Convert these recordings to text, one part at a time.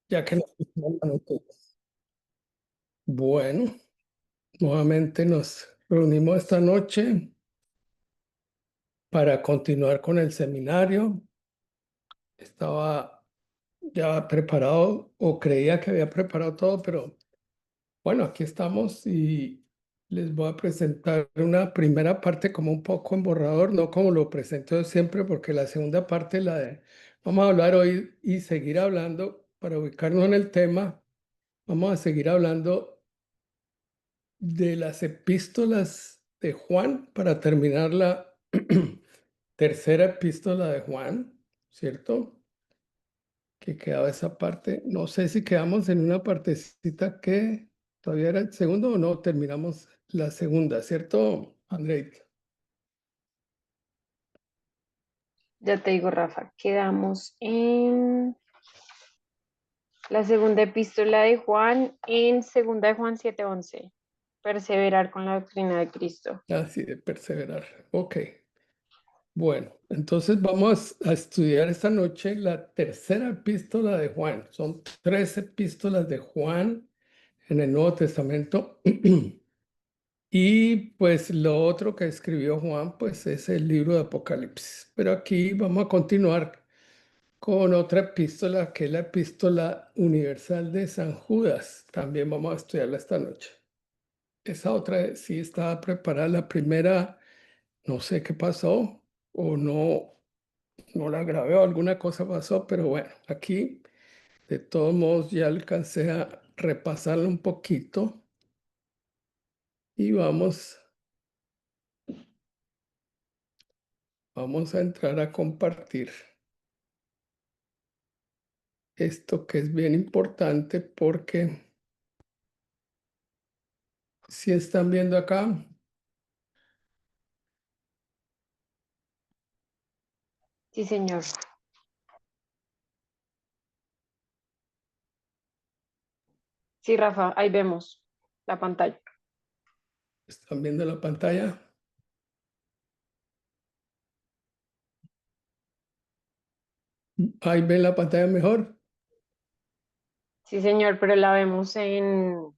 Ya que nos pusimos la noticia. Bueno, nuevamente nos reunimos esta noche para continuar con el seminario. Estaba ya preparado o creía que había preparado todo, pero bueno, aquí estamos y les voy a presentar una primera parte como un poco en borrador, no como lo presento siempre, porque la segunda parte, vamos a hablar hoy y seguir hablando para ubicarnos en el tema. Vamos a seguir hablando de las epístolas de Juan para terminar la tercera epístola de Juan, ¿cierto? Que quedaba esa parte. No sé si quedamos en una partecita que todavía era el segundo o no, terminamos la segunda, ¿cierto, Andrei? Ya te digo, Rafa, quedamos en la segunda epístola de Juan, en segunda de Juan 7:11. Perseverar con la doctrina de Cristo. Así de perseverar. Ok. Bueno, entonces vamos a estudiar esta noche la tercera epístola de Juan. Son tres epístolas de Juan en el Nuevo Testamento. Y pues lo otro que escribió Juan, pues es el libro de Apocalipsis. Pero aquí vamos a continuar con otra epístola, que es la epístola universal de San Judas. También vamos a estudiarla esta noche. Esa otra sí estaba preparada. La primera, no sé qué pasó o no la grabé o alguna cosa pasó, pero bueno, aquí de todos modos ya alcancé a repasarla un poquito y vamos a entrar a compartir esto que es bien importante porque si están viendo acá, Sí, señor. Sí, Rafa, ahí vemos la pantalla. están viendo la pantalla, ahí ven la pantalla mejor. Sí, señor, pero la vemos en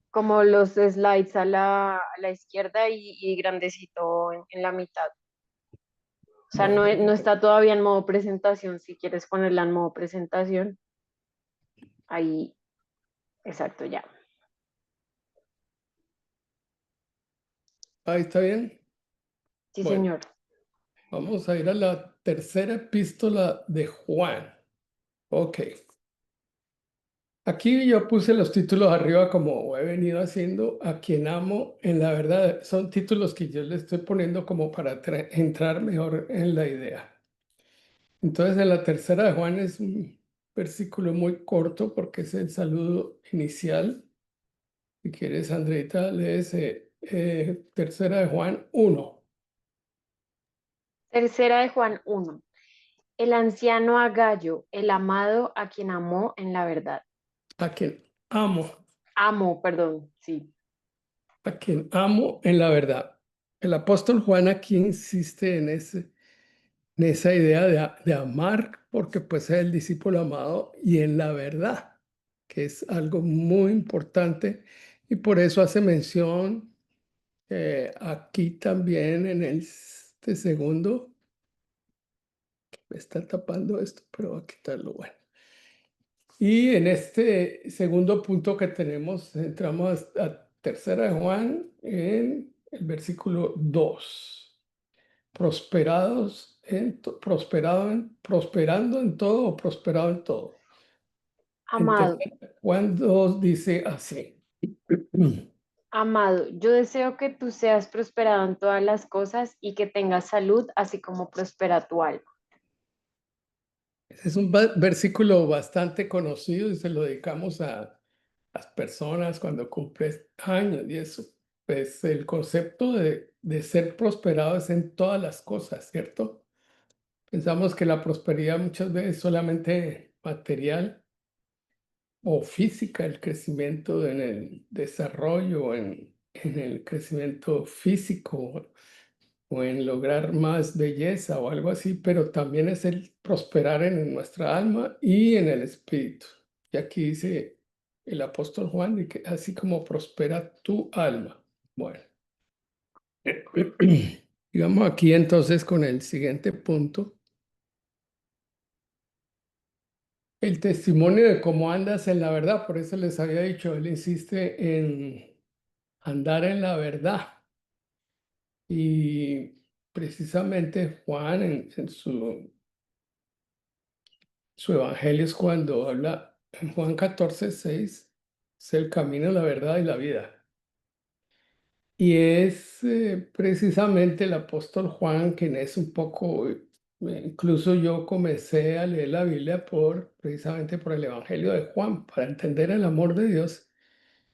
como los slides a la izquierda y grandecito en la mitad. O sea, Bueno, no está todavía en modo presentación. Si quieres ponerla en modo presentación, ahí, exacto, ya. ahí está bien. Sí, Bueno, señor. vamos a ir a la tercera epístola de Juan. Ok. Aquí yo puse los títulos arriba como he venido haciendo, a quien amo, en la verdad son títulos que yo le estoy poniendo como para entrar mejor en la idea. Entonces en la tercera de Juan es un versículo muy corto porque es el saludo inicial. Si quieres, Andreita, lees tercera de Juan 1. Tercera de Juan 1. El anciano Agallo, el amado a quien amó en la verdad. A quien amo, Amo, perdón, sí. a quien amo en la verdad. El apóstol Juan aquí insiste en esa idea de amar, porque pues es el discípulo amado y en la verdad, que es algo muy importante y por eso hace mención aquí también en este segundo, me está tapando esto, pero voy a quitarlo, bueno. Y en este segundo punto que tenemos, entramos a tercera de Juan en el versículo 2. Prosperados prosperando en todo o prosperado en todo. En Amado, tercera Juan 2 dice así. amado, yo deseo que tú seas prosperado en todas las cosas y que tengas salud, así como prospera tu alma. Es un versículo bastante conocido y se lo dedicamos a las personas cuando cumplen años y eso. Pues el concepto de ser prosperado es en todas las cosas, ¿cierto? Pensamos que la prosperidad muchas veces es solamente material o física, el crecimiento en el desarrollo, en el crecimiento físico o en lograr más belleza o algo así, pero también es el prosperar en nuestra alma y en el espíritu. Y aquí dice el apóstol Juan, y que así como prospera tu alma. Bueno, digamos aquí entonces con el siguiente punto, el testimonio de cómo andas en la verdad. Por eso les había dicho, él insiste en andar en la verdad. Y precisamente Juan en su evangelio es cuando habla en Juan 14:6, es el camino, la verdad y la vida. Y es precisamente el apóstol Juan quien es un poco, incluso yo comencé a leer la Biblia precisamente por el evangelio de Juan, para entender el amor de Dios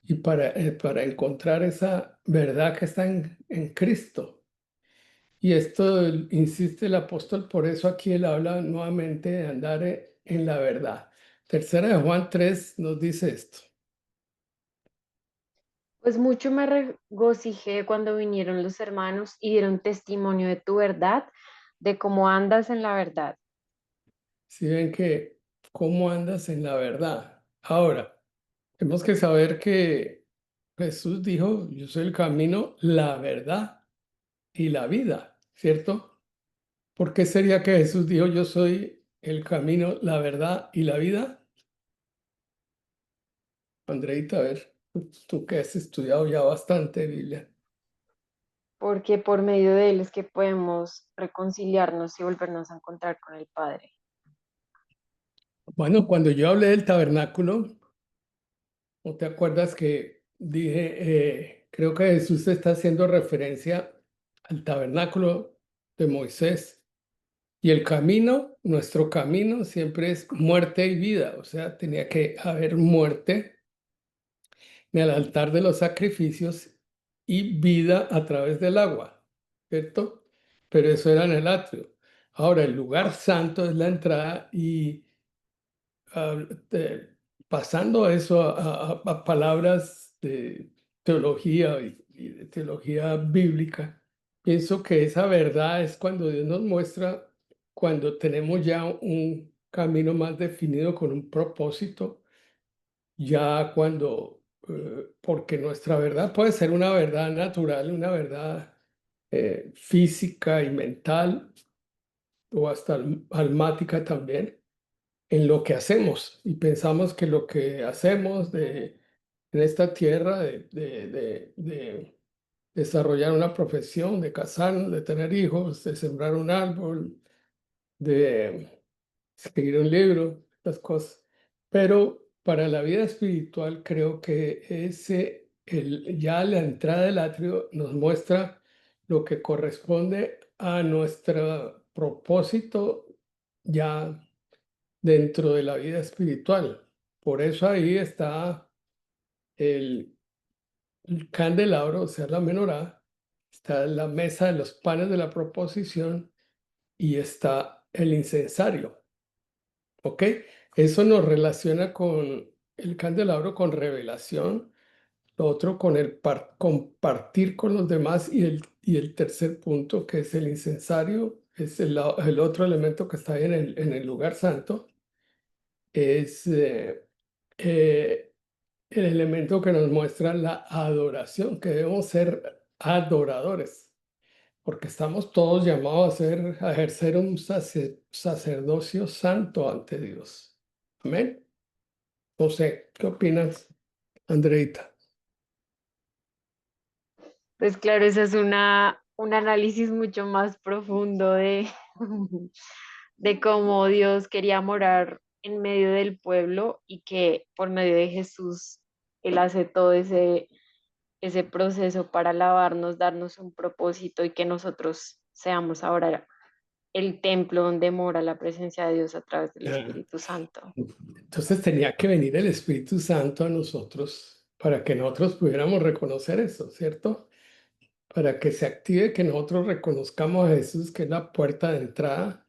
y para encontrar esa verdad que está en Cristo. Y esto insiste el apóstol, por eso aquí él habla nuevamente de andar en la verdad. Tercera de Juan 3 nos dice esto. Pues mucho me regocijé cuando vinieron los hermanos y dieron testimonio de tu verdad, de cómo andas en la verdad. Si ven que cómo andas en la verdad. Ahora, tenemos que saber que Jesús dijo, yo soy el camino, la verdad y la vida, ¿cierto? ¿Por qué sería que Jesús dijo, yo soy el camino, la verdad y la vida? Andreita, a ver, tú que has estudiado ya bastante Biblia. Porque por medio de él es que podemos reconciliarnos y volvernos a encontrar con el Padre. Bueno, cuando yo hablé del tabernáculo, ¿no te acuerdas que dije, creo que Jesús está haciendo referencia al tabernáculo de Moisés? Y el camino, nuestro camino siempre es muerte y vida, o sea, tenía que haber muerte en el altar de los sacrificios y vida a través del agua, ¿cierto? Pero eso era en el atrio. Ahora, el lugar santo es la entrada y ah, eh, pasando eso a palabras de teología y de teología bíblica, pienso que esa verdad es cuando Dios nos muestra, cuando tenemos ya un camino más definido con un propósito, ya cuando, porque nuestra verdad puede ser una verdad natural, una verdad física y mental o hasta almática también en lo que hacemos y pensamos que lo que hacemos en esta tierra de desarrollar una profesión, de casarnos, de tener hijos, de sembrar un árbol, de escribir un libro, las cosas. Pero para la vida espiritual creo que ya la entrada del atrio nos muestra lo que corresponde a nuestro propósito ya dentro de la vida espiritual. Por eso ahí está el, el candelabro, o sea, la menorá, está la mesa de los panes de la proposición y está el incensario. ¿Ok? Eso nos relaciona con el candelabro, con revelación, lo otro con compartir con los demás y el tercer punto, que es el incensario, es el otro elemento que está ahí en el lugar santo, es eh, el elemento que nos muestra la adoración, que debemos ser adoradores, porque estamos todos llamados a ejercer un sacerdocio santo ante Dios. Amén. No sé, ¿qué opinas, Andreita? Pues claro, ese es un análisis mucho más profundo de, de cómo Dios quería morar en medio del pueblo y que por medio de Jesús Él hace todo ese proceso para lavarnos, darnos un propósito y que nosotros seamos ahora el templo donde mora la presencia de Dios a través del Ah, Espíritu Santo. entonces tenía que venir el Espíritu Santo a nosotros para que nosotros pudiéramos reconocer eso, ¿cierto? Para que se active, que nosotros reconozcamos a Jesús, que es la puerta de entrada,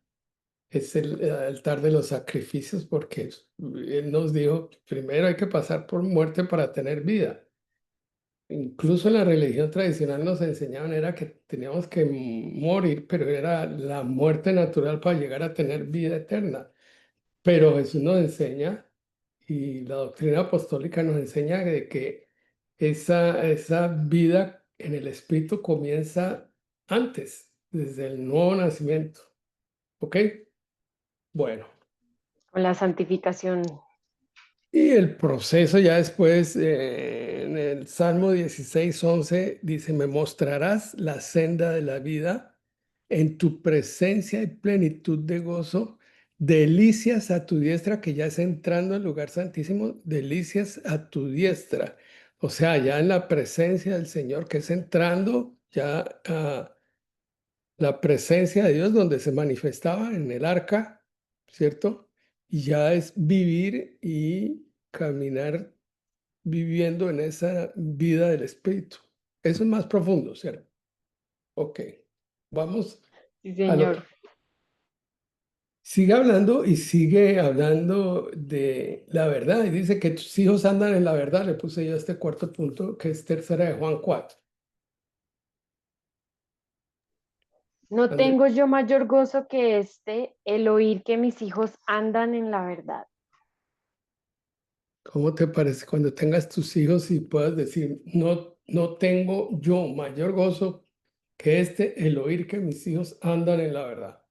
es el altar de los sacrificios, porque Él nos dijo, primero hay que pasar por muerte para tener vida. Incluso en la religión tradicional nos enseñaban era que teníamos que morir, pero era la muerte natural para llegar a tener vida eterna. Pero Jesús nos enseña, y la doctrina apostólica nos enseña de que esa vida en el Espíritu comienza antes, desde el nuevo nacimiento. ¿Ok? Bueno. con la santificación. Y el proceso ya después, en el Salmo 16:11 dice, me mostrarás la senda de la vida, en tu presencia y plenitud de gozo, delicias a tu diestra, que ya es entrando al lugar santísimo, delicias a tu diestra. O sea, ya en la presencia del Señor, que es entrando ya a la presencia de Dios donde se manifestaba en el arca, ¿cierto? Y ya es vivir y caminar viviendo en esa vida del Espíritu. Eso es más profundo, ¿cierto? Ok, vamos Sí, a lo señor. que sigue hablando y sigue hablando de la verdad. Y dice que tus hijos andan en la verdad. Le puse yo este cuarto punto, que es tercera de Juan 4. No André, tengo yo mayor gozo que este, el oír que mis hijos andan en la verdad. ¿cómo te parece cuando tengas tus hijos y puedas decir, no, no tengo yo mayor gozo que este, el oír que mis hijos andan en la verdad?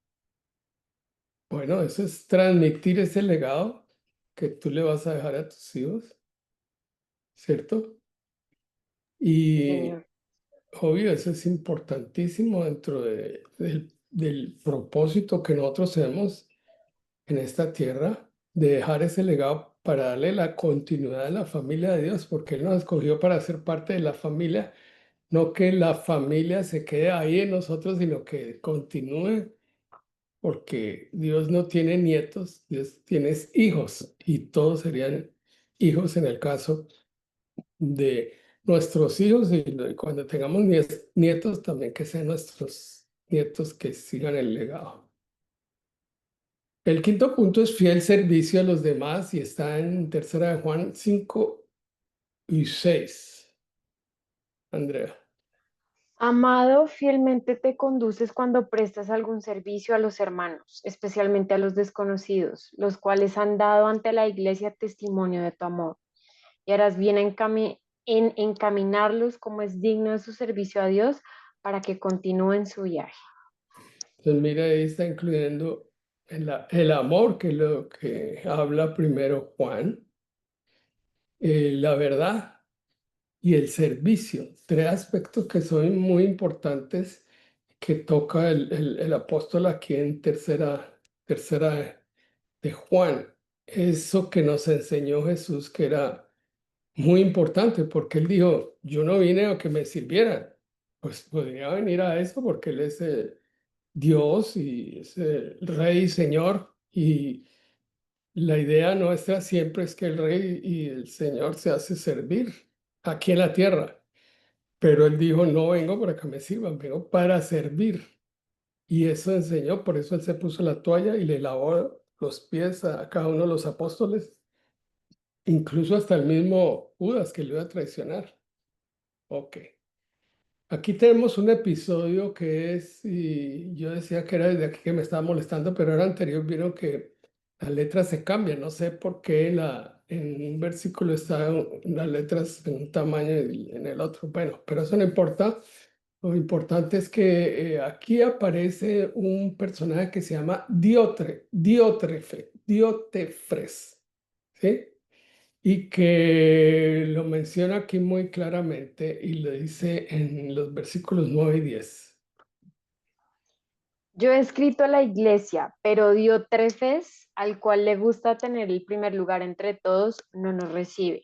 Bueno, eso es transmitir ese legado que tú le vas a dejar a tus hijos, ¿cierto? Sí, Y señor. obvio, eso es importantísimo dentro del propósito que nosotros tenemos en esta tierra, de dejar ese legado para darle la continuidad a la familia de Dios, porque Él nos escogió para ser parte de la familia, no que la familia se quede ahí en nosotros, sino que continúe, porque Dios no tiene nietos, Dios tiene hijos, y todos serían hijos en el caso de nuestros hijos, y cuando tengamos nietos también que sean nuestros nietos que sigan el legado. El quinto punto es fiel servicio a los demás y está en tercera de Juan 5:6. Andrea, Amado, fielmente te conduces cuando prestas algún servicio a los hermanos, especialmente a los desconocidos, los cuales han dado ante la iglesia testimonio de tu amor. Y harás bien en encaminarlos como es digno de su servicio a Dios para que continúen su viaje. entonces mira, ahí está incluyendo el amor, que es lo que habla primero Juan, la verdad y el servicio. Tres aspectos que son muy importantes que toca el apóstol aquí en tercera de Juan. Eso que nos enseñó Jesús, que era muy importante, porque él dijo, yo no vine a que me sirvieran. Pues podría venir a eso porque él es Dios y es el Rey y Señor. Y la idea nuestra siempre es que el Rey y el Señor se hace servir aquí en la tierra. Pero él dijo, no vengo para que me sirvan, vengo para servir. Y eso enseñó, por eso él se puso la toalla y le lavó los pies a cada uno de los apóstoles, incluso hasta el mismo Judas que lo iba a traicionar. Ok. Aquí tenemos un episodio que es, y yo decía que era desde aquí que me estaba molestando, pero era anterior, vieron que las letras se cambian. No sé por qué en un versículo están las letras en un tamaño y en el otro. Bueno, pero eso no importa. Lo importante es que aquí aparece un personaje que se llama Diótrefes, ¿sí? Y que lo menciona aquí muy claramente y lo dice en los versículos 9 y 10. Yo he escrito a la iglesia, pero Diótrefes, al cual le gusta tener el primer lugar entre todos, no nos recibe.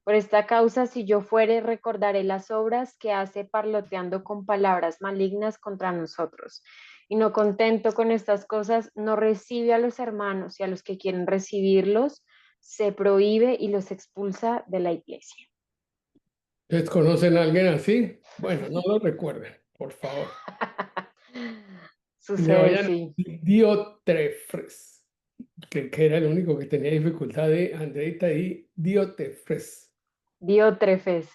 Por esta causa, si yo fuere, recordaré las obras que hace parloteando con palabras malignas contra nosotros. Y no contento con estas cosas, no recibe a los hermanos y a los que quieren recibirlos, se prohíbe y los expulsa de la iglesia. ¿Ustedes conocen a alguien así? Bueno, no lo recuerden, por favor. Le Sucede, vayan a sí. decir Diótrefes, que era el único que tenía dificultad de Andreita y Diótrefes. Diótrefes.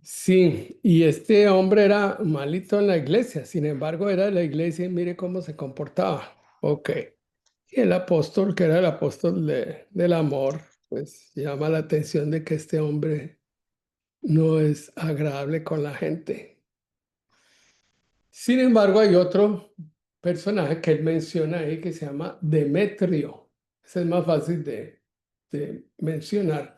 Sí, y este hombre era malito en la iglesia, sin embargo era de la iglesia y mire cómo se comportaba. Ok. Y el apóstol, que era el apóstol del amor, pues llama la atención de que este hombre no es agradable con la gente. Sin embargo, hay otro personaje que él menciona ahí que se llama Demetrio. Ese es más fácil de mencionar.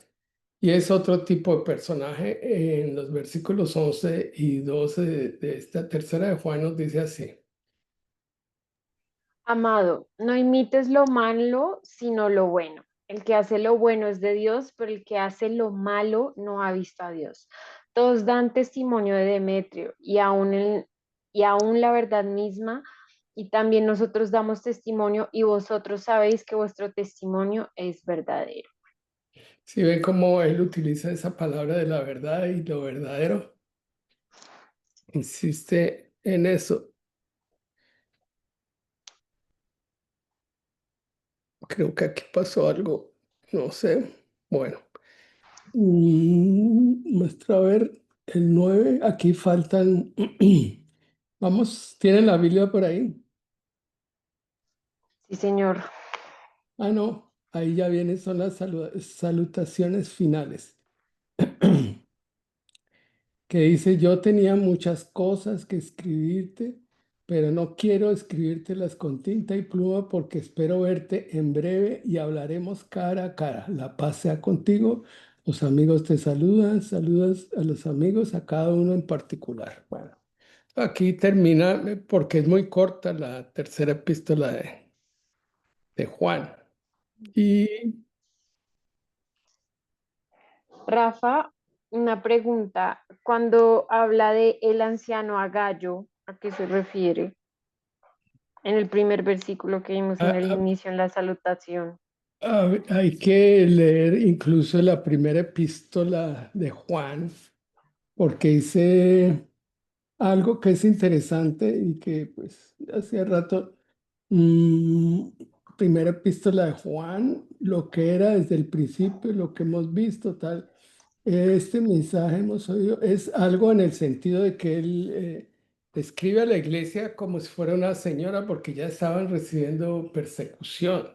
Y es otro tipo de personaje. En los versículos 11 y 12 de esta tercera de Juan nos dice así. Amado, no imites lo malo, sino lo bueno. El que hace lo bueno es de Dios, pero el que hace lo malo no ha visto a Dios. Todos dan testimonio de Demetrio y aún la verdad misma, y también nosotros damos testimonio y vosotros sabéis que vuestro testimonio es verdadero. Si ven cómo él utiliza esa palabra de la verdad y lo verdadero, insiste en eso. Creo que aquí pasó algo, no sé. Bueno, muestra a ver el 9. Aquí faltan. Vamos, ¿tienen la Biblia por ahí? Sí, Señor. Ah, no, ahí ya vienen, son las salutaciones finales. Que dice, yo tenía muchas cosas que escribirte, pero no quiero escribírtelas con tinta y pluma porque espero verte en breve y hablaremos cara a cara. La paz sea contigo. Los amigos te saludan, saludas a los amigos, a cada uno en particular. Bueno, aquí termina porque es muy corta la tercera epístola de Juan. Y Rafa, una pregunta. Cuando habla de el anciano Agallo, ¿a qué se refiere? En el primer versículo que vimos en ah, el ah, inicio, en la salutación. hay que leer incluso la primera epístola de Juan porque dice algo que es interesante y que pues hacía rato, mm, primera epístola de Juan, lo que era desde el principio, lo que hemos visto, tal. Este mensaje hemos oído, es algo en el sentido de que él escribe a la iglesia como si fuera una señora porque ya estaban recibiendo persecución.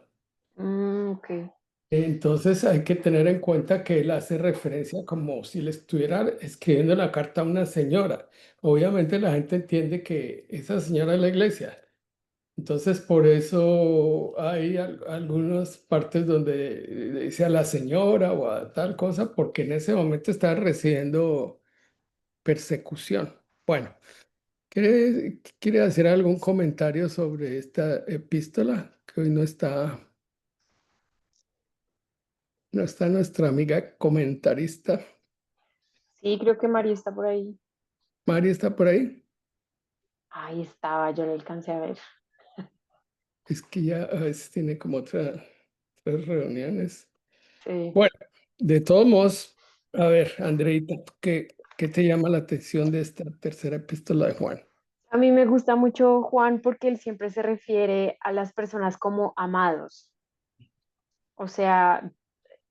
Ok. Entonces hay que tener en cuenta que él hace referencia como si le estuviera escribiendo la carta a una señora. Obviamente la gente entiende que esa señora es la iglesia. Entonces por eso hay algunas partes donde dice a la señora o a tal cosa, porque en ese momento está recibiendo persecución. Bueno, ¿quiere hacer algún comentario sobre esta epístola? Que hoy no está nuestra amiga comentarista. Sí, creo que María está por ahí. Mari está por ahí. Ahí estaba, yo la alcancé a ver. Es que ya a veces tiene como otras reuniones. Sí. Bueno, de todos modos, a ver, Andreita, ¿qué te llama la atención de esta tercera epístola de Juan? A mí me gusta mucho Juan porque él siempre se refiere a las personas como amados. O sea,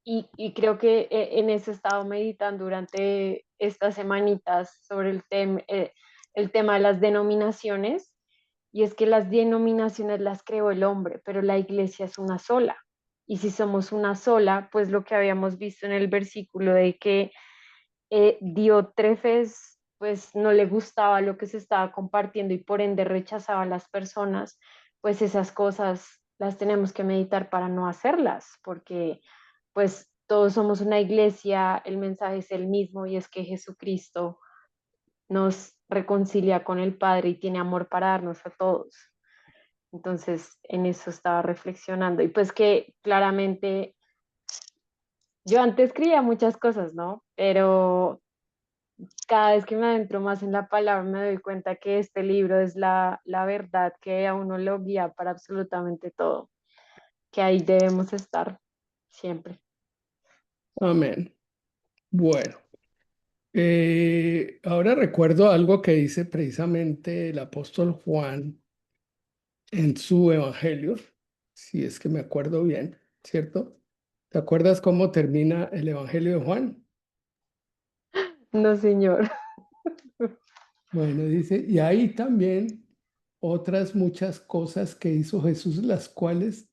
y creo que en eso he estado meditando durante estas semanitas sobre el tema de las denominaciones. Y es que las denominaciones las creó el hombre, pero la iglesia es una sola. Y si somos una sola, pues lo que habíamos visto en el versículo de que Diótrefes pues no le gustaba lo que se estaba compartiendo y por ende rechazaba a las personas, pues esas cosas las tenemos que meditar para no hacerlas, porque pues todos somos una iglesia, el mensaje es el mismo y es que Jesucristo nos reconcilia con el Padre y tiene amor para darnos a todos. Entonces, en eso estaba reflexionando y pues que claramente yo antes creía muchas cosas, ¿no? Pero cada vez que me adentro más en la palabra me doy cuenta que este libro es la verdad que a uno lo guía para absolutamente todo, que ahí debemos estar siempre. Amén. Bueno, ahora recuerdo algo que dice precisamente el apóstol Juan en su evangelio, si es que me acuerdo bien, ¿cierto? ¿Te acuerdas cómo termina el evangelio de Juan? No, señor. Bueno, dice, y hay también otras muchas cosas que hizo Jesús, las cuales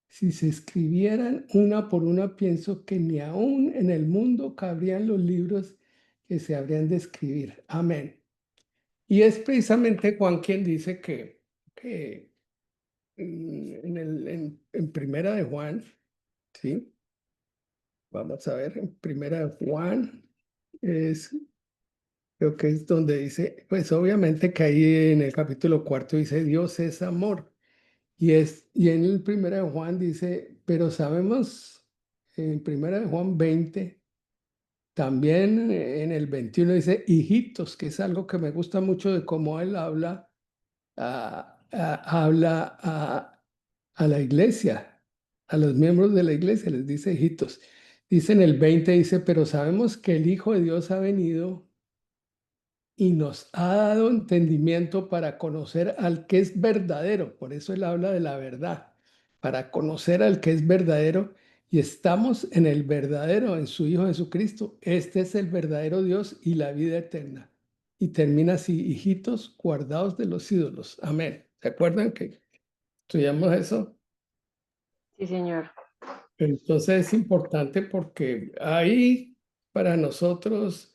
si se escribieran una por una, pienso que ni aún en el mundo cabrían los libros que se habrían de escribir. Amén. Y es precisamente Juan quien dice que en Primera de Juan, ¿sí? Vamos a ver, en Primera de Juan es, creo que es donde dice, pues obviamente que ahí en el capítulo cuarto dice, Dios es amor. Y en el Primera de Juan dice, pero sabemos, en Primera de Juan 20 también en el 21 dice, hijitos, que es algo que me gusta mucho de cómo él habla, habla a la iglesia, a los miembros de la iglesia, les dice hijitos. Dice en el 20 dice, pero sabemos que el Hijo de Dios ha venido y nos ha dado entendimiento para conocer al que es verdadero. Por eso él habla de la verdad, para conocer al que es verdadero. Y estamos en el verdadero, en su Hijo Jesucristo. Este es el verdadero Dios y la vida eterna. Y termina así, hijitos guardados de los ídolos. Amén. ¿Se acuerdan que estudiamos eso? Sí, señor. Entonces es importante porque ahí para nosotros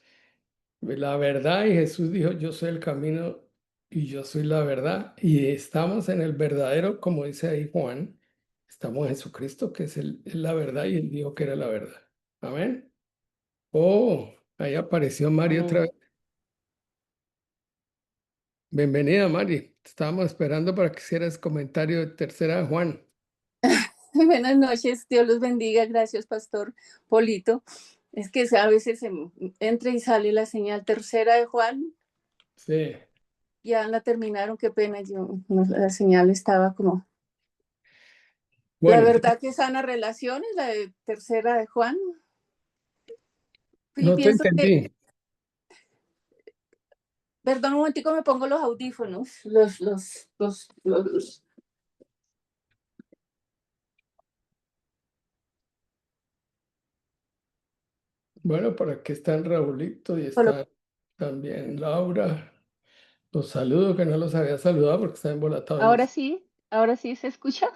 la verdad, y Jesús dijo, yo soy el camino y yo soy la verdad, y estamos en el verdadero, como dice ahí Juan, estamos en Jesucristo, que es la verdad, y él dijo que era la verdad. Amén. Oh, ahí apareció Mari otra Amén. vez. Bienvenida, Mari. Estábamos esperando para que hicieras comentario de tercera de Juan. Buenas noches, Dios los bendiga, gracias, Pastor Polito. Es que a veces entra y sale la señal tercera de Juan, Sí. ya la terminaron, qué pena, yo, la señal estaba como... La Bueno, verdad que sana relaciones, la de tercera de Juan. Pues yo no te pienso que, entendí. perdón un momentico, me pongo los audífonos, Bueno, por aquí están Raulito y está también Laura. Los saludo, que no los había saludado porque están embolatados en eso. Ahora sí se escucha.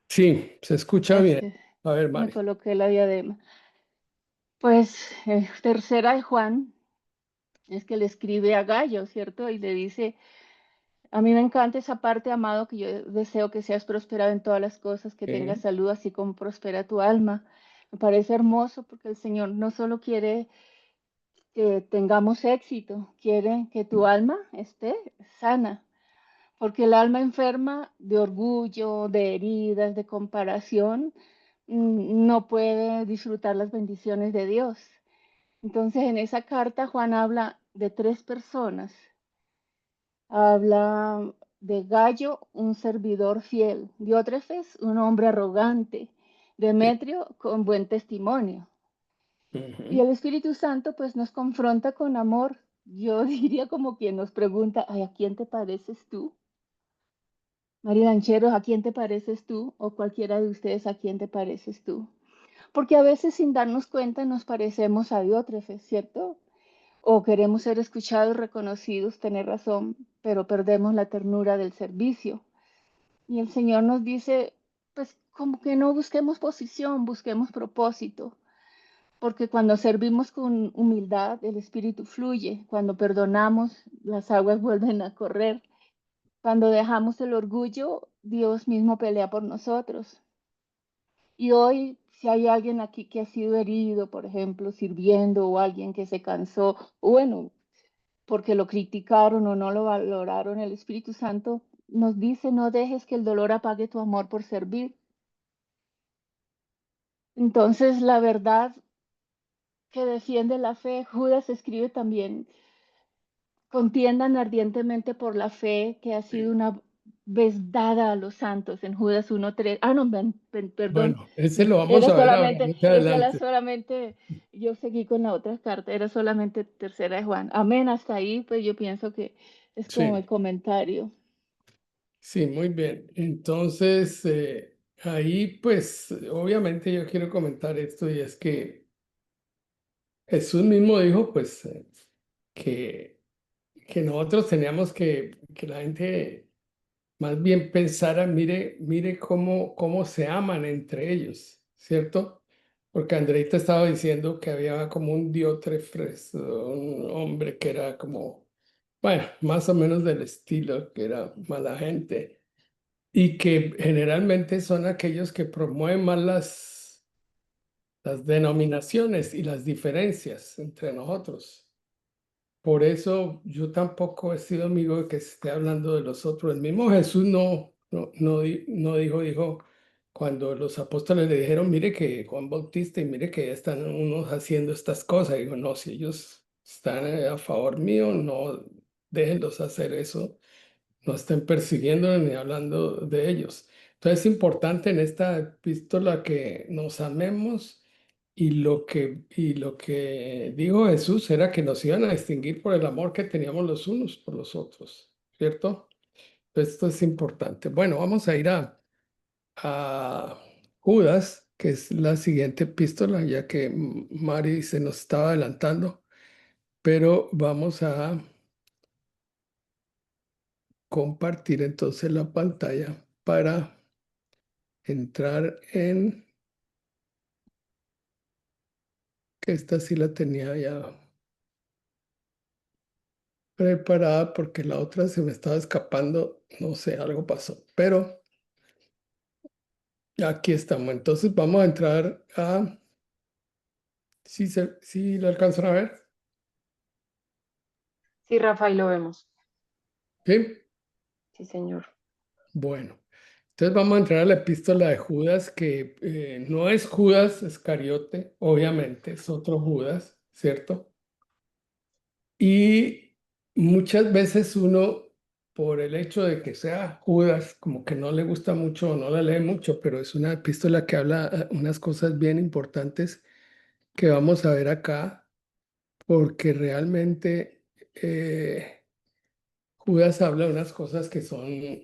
Sí, se escucha Es bien. que A ver, me Mari. coloqué la diadema. Pues tercera de Juan es que le escribe a Gallo, ¿cierto? Y le dice, a mí me encanta esa parte, amado, que yo deseo que seas prosperado en todas las cosas, que tengas Sí, salud, así como prospera tu alma. Me parece hermoso porque el Señor no solo quiere que tengamos éxito, quiere que tu alma esté sana, porque el alma enferma de orgullo, de heridas, de comparación, no puede disfrutar las bendiciones de Dios. Entonces, en esa carta Juan habla de tres personas. Habla de Gallo, un servidor fiel; Diótrefes, un hombre arrogante; sí. Demetrio, con buen testimonio. Y Ujú. el Espíritu Santo pues nos confronta con amor. Yo diría como quien nos pregunta, ay, ¿a quién te pareces tú? María Lancheros, ¿a quién te pareces tú? O cualquiera de ustedes, ¿a quién te pareces tú? Porque a veces sin darnos cuenta nos parecemos a Diótrefes, ¿cierto? O queremos ser escuchados, reconocidos, tener razón, pero perdemos la ternura del servicio. Y el Señor nos dice, pues como que no busquemos posición, busquemos propósito, porque cuando servimos con humildad, el Espíritu fluye; cuando perdonamos, las aguas vuelven a correr; cuando dejamos el orgullo, Dios mismo pelea por nosotros. Y hoy, si hay alguien aquí que ha sido herido, por ejemplo, sirviendo, o alguien que se cansó, o bueno, porque lo criticaron o no lo valoraron, el Espíritu Santo nos dice, no dejes que el dolor apague tu amor por servir. Entonces, la verdad que defiende la fe, Judas escribe también, contiendan ardientemente por la fe que ha sido una vez dada a los santos, en Judas 1:3. Ah, no, perdón, Bueno, ese lo vamos era a ver ahora, solamente, más esa era adelante. solamente, yo seguí con la otra carta, era solamente tercera de Juan. Amén, hasta ahí, pues yo pienso que es como Sí, el comentario. sí, muy bien. Entonces, ahí pues obviamente yo quiero comentar esto y es que Jesús mismo dijo, pues, que, que nosotros teníamos que la gente más bien pensara, mire cómo se aman entre ellos, ¿cierto? Porque Andreita estaba diciendo que había como un Diótrefes, un hombre que era como, bueno, más o menos del estilo, que era mala gente, y que generalmente son aquellos que promueven más las denominaciones y las diferencias entre nosotros. Por eso yo tampoco he sido amigo de que se esté hablando de los otros. El mismo Jesús no dijo, cuando los apóstoles le dijeron, mire que Juan Bautista y mire que ya están unos haciendo estas cosas. Digo, no, si ellos están a favor mío, no déjenlos hacer eso, no estén persiguiendo ni hablando de ellos. Entonces es importante en esta epístola que nos amemos y lo que dijo Jesús era que nos iban a distinguir por el amor que teníamos los unos por los otros, ¿cierto? Esto es importante. Bueno, vamos a ir a Judas, que es la siguiente epístola, ya que Mari se nos estaba adelantando, pero vamos a compartir entonces la pantalla para entrar en, que esta sí la tenía ya preparada porque la otra se me estaba escapando, no sé, algo pasó, pero aquí estamos. Entonces vamos a entrar a, si lo alcanzan a ver, Sí, Rafa, y lo vemos. ¿sí? Sí, señor. Bueno, entonces vamos a entrar a la epístola de Judas, que no es Judas Iscariote, obviamente, es otro Judas, ¿cierto? Y muchas veces uno, por el hecho de que sea Judas, como que no le gusta mucho o no la lee mucho, pero es una epístola que habla unas cosas bien importantes que vamos a ver acá, porque realmente Judas habla de unas cosas que son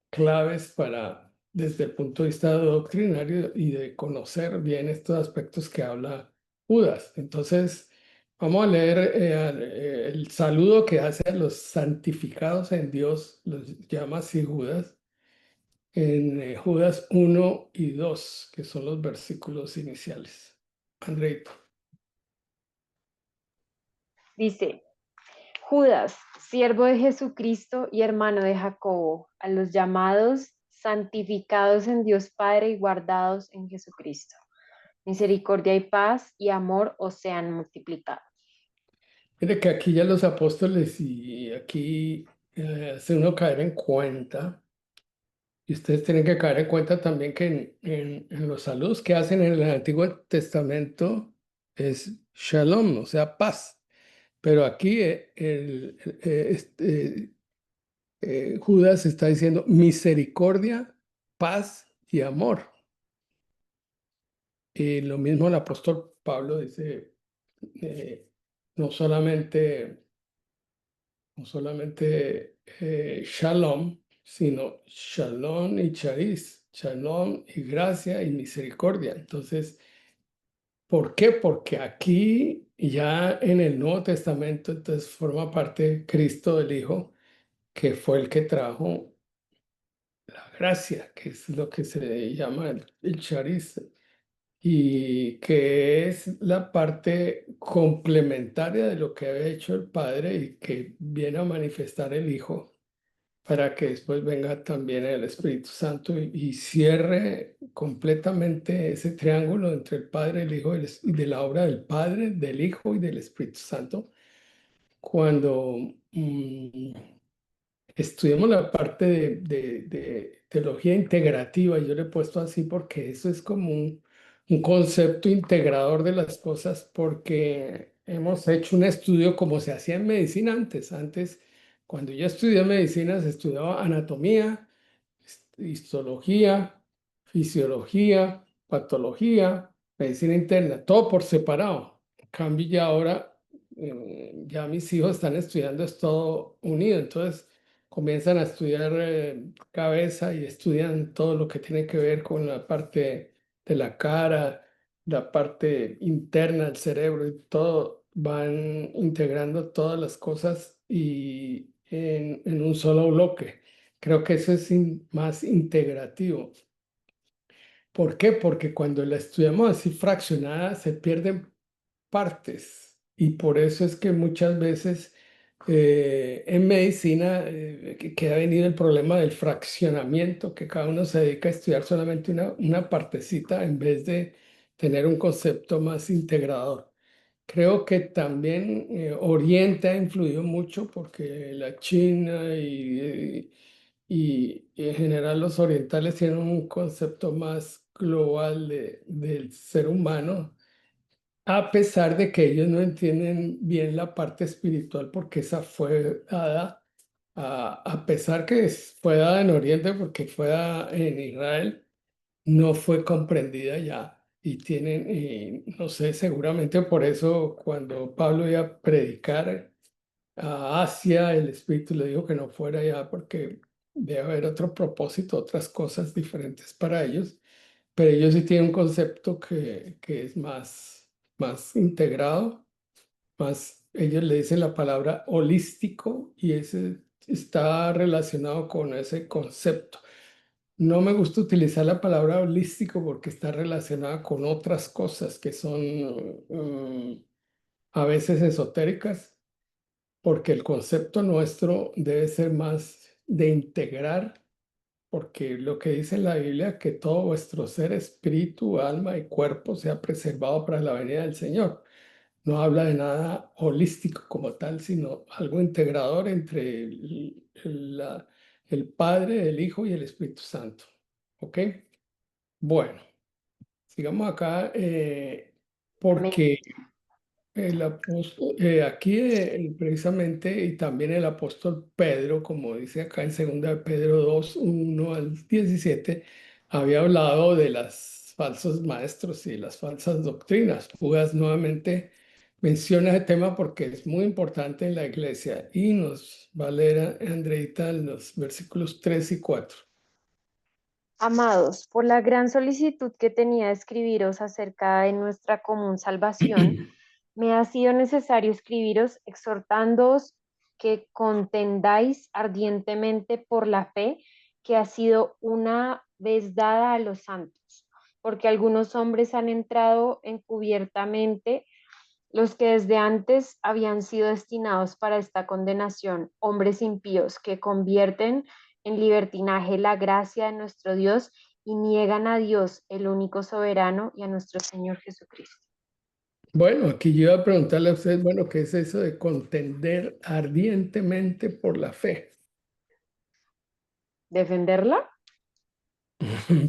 claves para, desde el punto de vista doctrinario y de conocer bien estos aspectos que habla Judas. Entonces, vamos a leer el saludo que hace a los santificados en Dios, los llama así Judas, en Judas 1 y 2, que son los versículos iniciales. Andreito. Dice, Judas, siervo de Jesucristo y hermano de Jacobo, a los llamados, santificados en Dios Padre y guardados en Jesucristo. Misericordia y paz y amor os sean multiplicados. Mire que aquí ya los apóstoles y aquí hace uno caer en cuenta. Y ustedes tienen que caer en cuenta también que en los saludos que hacen en el Antiguo Testamento es shalom, o sea, paz. Pero aquí Judas está diciendo misericordia, paz y amor. Y lo mismo el apóstol Pablo dice, eh, no solamente, no solamente shalom, sino shalom y charis, shalom y gracia y misericordia. Entonces, ¿por qué? Porque aquí ya en el Nuevo Testamento, entonces forma parte Cristo el Hijo, que fue el que trajo la gracia, que es lo que se llama el charis, y que es la parte complementaria de lo que había hecho el Padre y que viene a manifestar el Hijo para que después venga también el Espíritu Santo y cierre completamente ese triángulo entre el Padre, el Hijo y de la obra del Padre, del Hijo y del Espíritu Santo. Cuando estudiamos la parte de teología integrativa, yo le he puesto así porque eso es como un concepto integrador de las cosas, porque hemos hecho un estudio como se hacía en medicina antes. Antes, cuando yo estudié medicina, se estudiaba anatomía, histología, fisiología, patología, medicina interna, todo por separado. En cambio, ya ahora, ya mis hijos están estudiando es todo unido, entonces comienzan a estudiar cabeza y estudian todo lo que tiene que ver con la parte de la cara, la parte interna del cerebro y todo, van integrando todas las cosas y en un solo bloque. Creo que eso es más integrativo. ¿Por qué? Porque cuando la estudiamos así fraccionada se pierden partes y por eso es que muchas veces en medicina que ha venido el problema del fraccionamiento, que cada uno se dedica a estudiar solamente una partecita en vez de tener un concepto más integrador. Creo que también Oriente ha influido mucho porque la China y en general los orientales tienen un concepto más global del ser humano, a pesar de que ellos no entienden bien la parte espiritual porque esa fue dada, a pesar que fue dada en Oriente porque fue dada en Israel, no fue comprendida ya. Y tienen, y no sé, seguramente por eso cuando Pablo iba a predicar a Asia, el Espíritu le dijo que no fuera allá porque debe haber otro propósito, otras cosas diferentes para ellos, pero ellos sí tienen un concepto que es más integrado, más, ellos le dicen la palabra holístico y ese está relacionado con ese concepto. No me gusta utilizar la palabra holístico porque está relacionada con otras cosas que son a veces esotéricas, porque el concepto nuestro debe ser más de integrar, porque lo que dice la Biblia, que todo vuestro ser, espíritu, alma y cuerpo sea preservado para la venida del Señor. No habla de nada holístico como tal, sino algo integrador entre el Padre, el Hijo y el Espíritu Santo. ¿Ok? Bueno, sigamos acá Amén. porque el apóstol, aquí precisamente, y también el apóstol Pedro, como dice acá en 2 Pedro 2 1 al 17, había hablado de los falsos maestros y las falsas doctrinas. Judas nuevamente menciona ese tema porque es muy importante en la iglesia y nos va a leer Andreita los versículos 3 y 4. Amados, por la gran solicitud que tenía de escribiros acerca de nuestra común salvación, me ha sido necesario escribiros exhortándoos que contendáis ardientemente por la fe que ha sido una vez dada a los santos, porque algunos hombres han entrado encubiertamente, los que desde antes habían sido destinados para esta condenación, hombres impíos que convierten en libertinaje la gracia de nuestro Dios y niegan a Dios, el único soberano, y a nuestro Señor Jesucristo. Bueno, aquí yo iba a preguntarle a ustedes, bueno, ¿qué es eso de contender ardientemente por la fe? ¿Defenderla?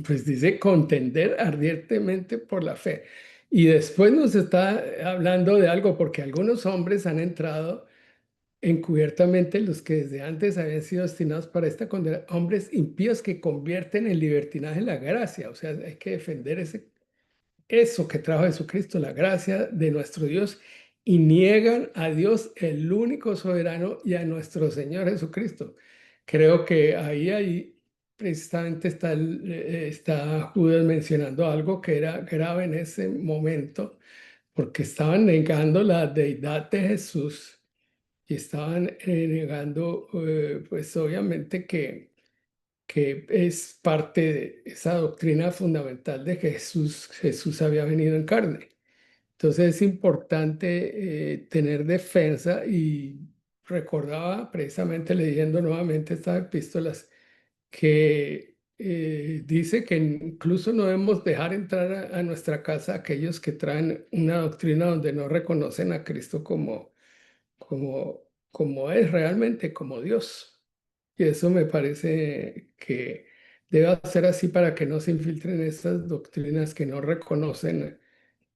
Pues dice contender ardientemente por la fe. Y después nos está hablando de algo, porque algunos hombres han entrado encubiertamente, los que desde antes habían sido destinados para esta condena, hombres impíos que convierten en libertinaje la gracia. O sea, hay que defender eso que trajo Jesucristo, la gracia de nuestro Dios, y niegan a Dios, el único soberano, y a nuestro Señor Jesucristo. Creo que ahí precisamente está Judas mencionando algo que era grave en ese momento, porque estaban negando la deidad de Jesús y estaban negando, pues obviamente que es parte de esa doctrina fundamental de que Jesús había venido en carne. Entonces es importante tener defensa y recordaba precisamente leyendo nuevamente estas epístolas que dice que incluso no debemos dejar entrar a nuestra casa aquellos que traen una doctrina donde no reconocen a Cristo como es realmente, como Dios. Y eso me parece que debe ser así para que no se infiltren estas doctrinas que no reconocen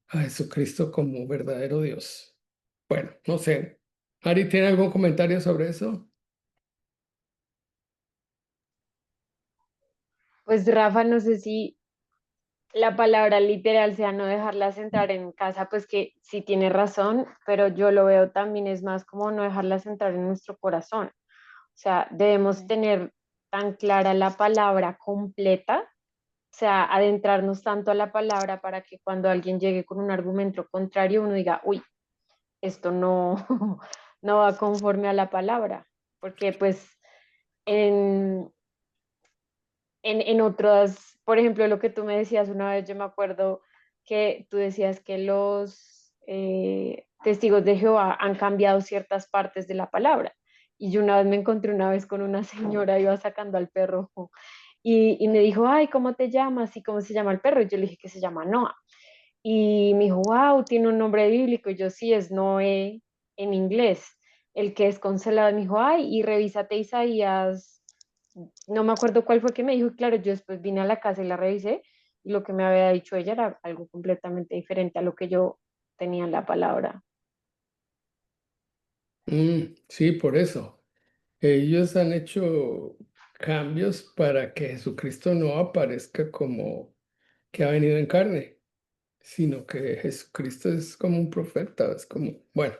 a Jesucristo como verdadero Dios. Bueno, no sé. Ari, ¿tiene algún comentario sobre eso? Pues Rafa, no sé si la palabra literal sea no dejarlas entrar en casa, pues que sí tiene razón, pero yo lo veo también es más como no dejarlas entrar en nuestro corazón. O sea, debemos tener tan clara la palabra completa O sea, adentrarnos tanto a la palabra para que cuando alguien llegue con un argumento contrario, uno diga, uy, esto no, no va conforme a la palabra, porque pues en, en otras, por ejemplo, lo que tú me decías una vez, yo me acuerdo que tú decías que los testigos de Jehová han cambiado ciertas partes de la palabra. Y yo una vez me encontré una vez con una señora, iba sacando al perro y me dijo, ay, ¿cómo te llamas? ¿Y cómo se llama el perro? Y yo le dije que se llama Noah. Y me dijo, wow, tiene un nombre bíblico. Y yo sí, es Noé en inglés. El que es consolado me dijo, ay, y revísate Isaías. No me acuerdo cuál fue que me dijo. Y claro, yo después vine a la casa y la revisé. Y lo que me había dicho ella era algo completamente diferente a lo que yo tenía en la palabra. Sí, por eso. Ellos han hecho cambios para que Jesucristo no aparezca como que ha venido en carne, sino que Jesucristo es como un profeta, es como, bueno,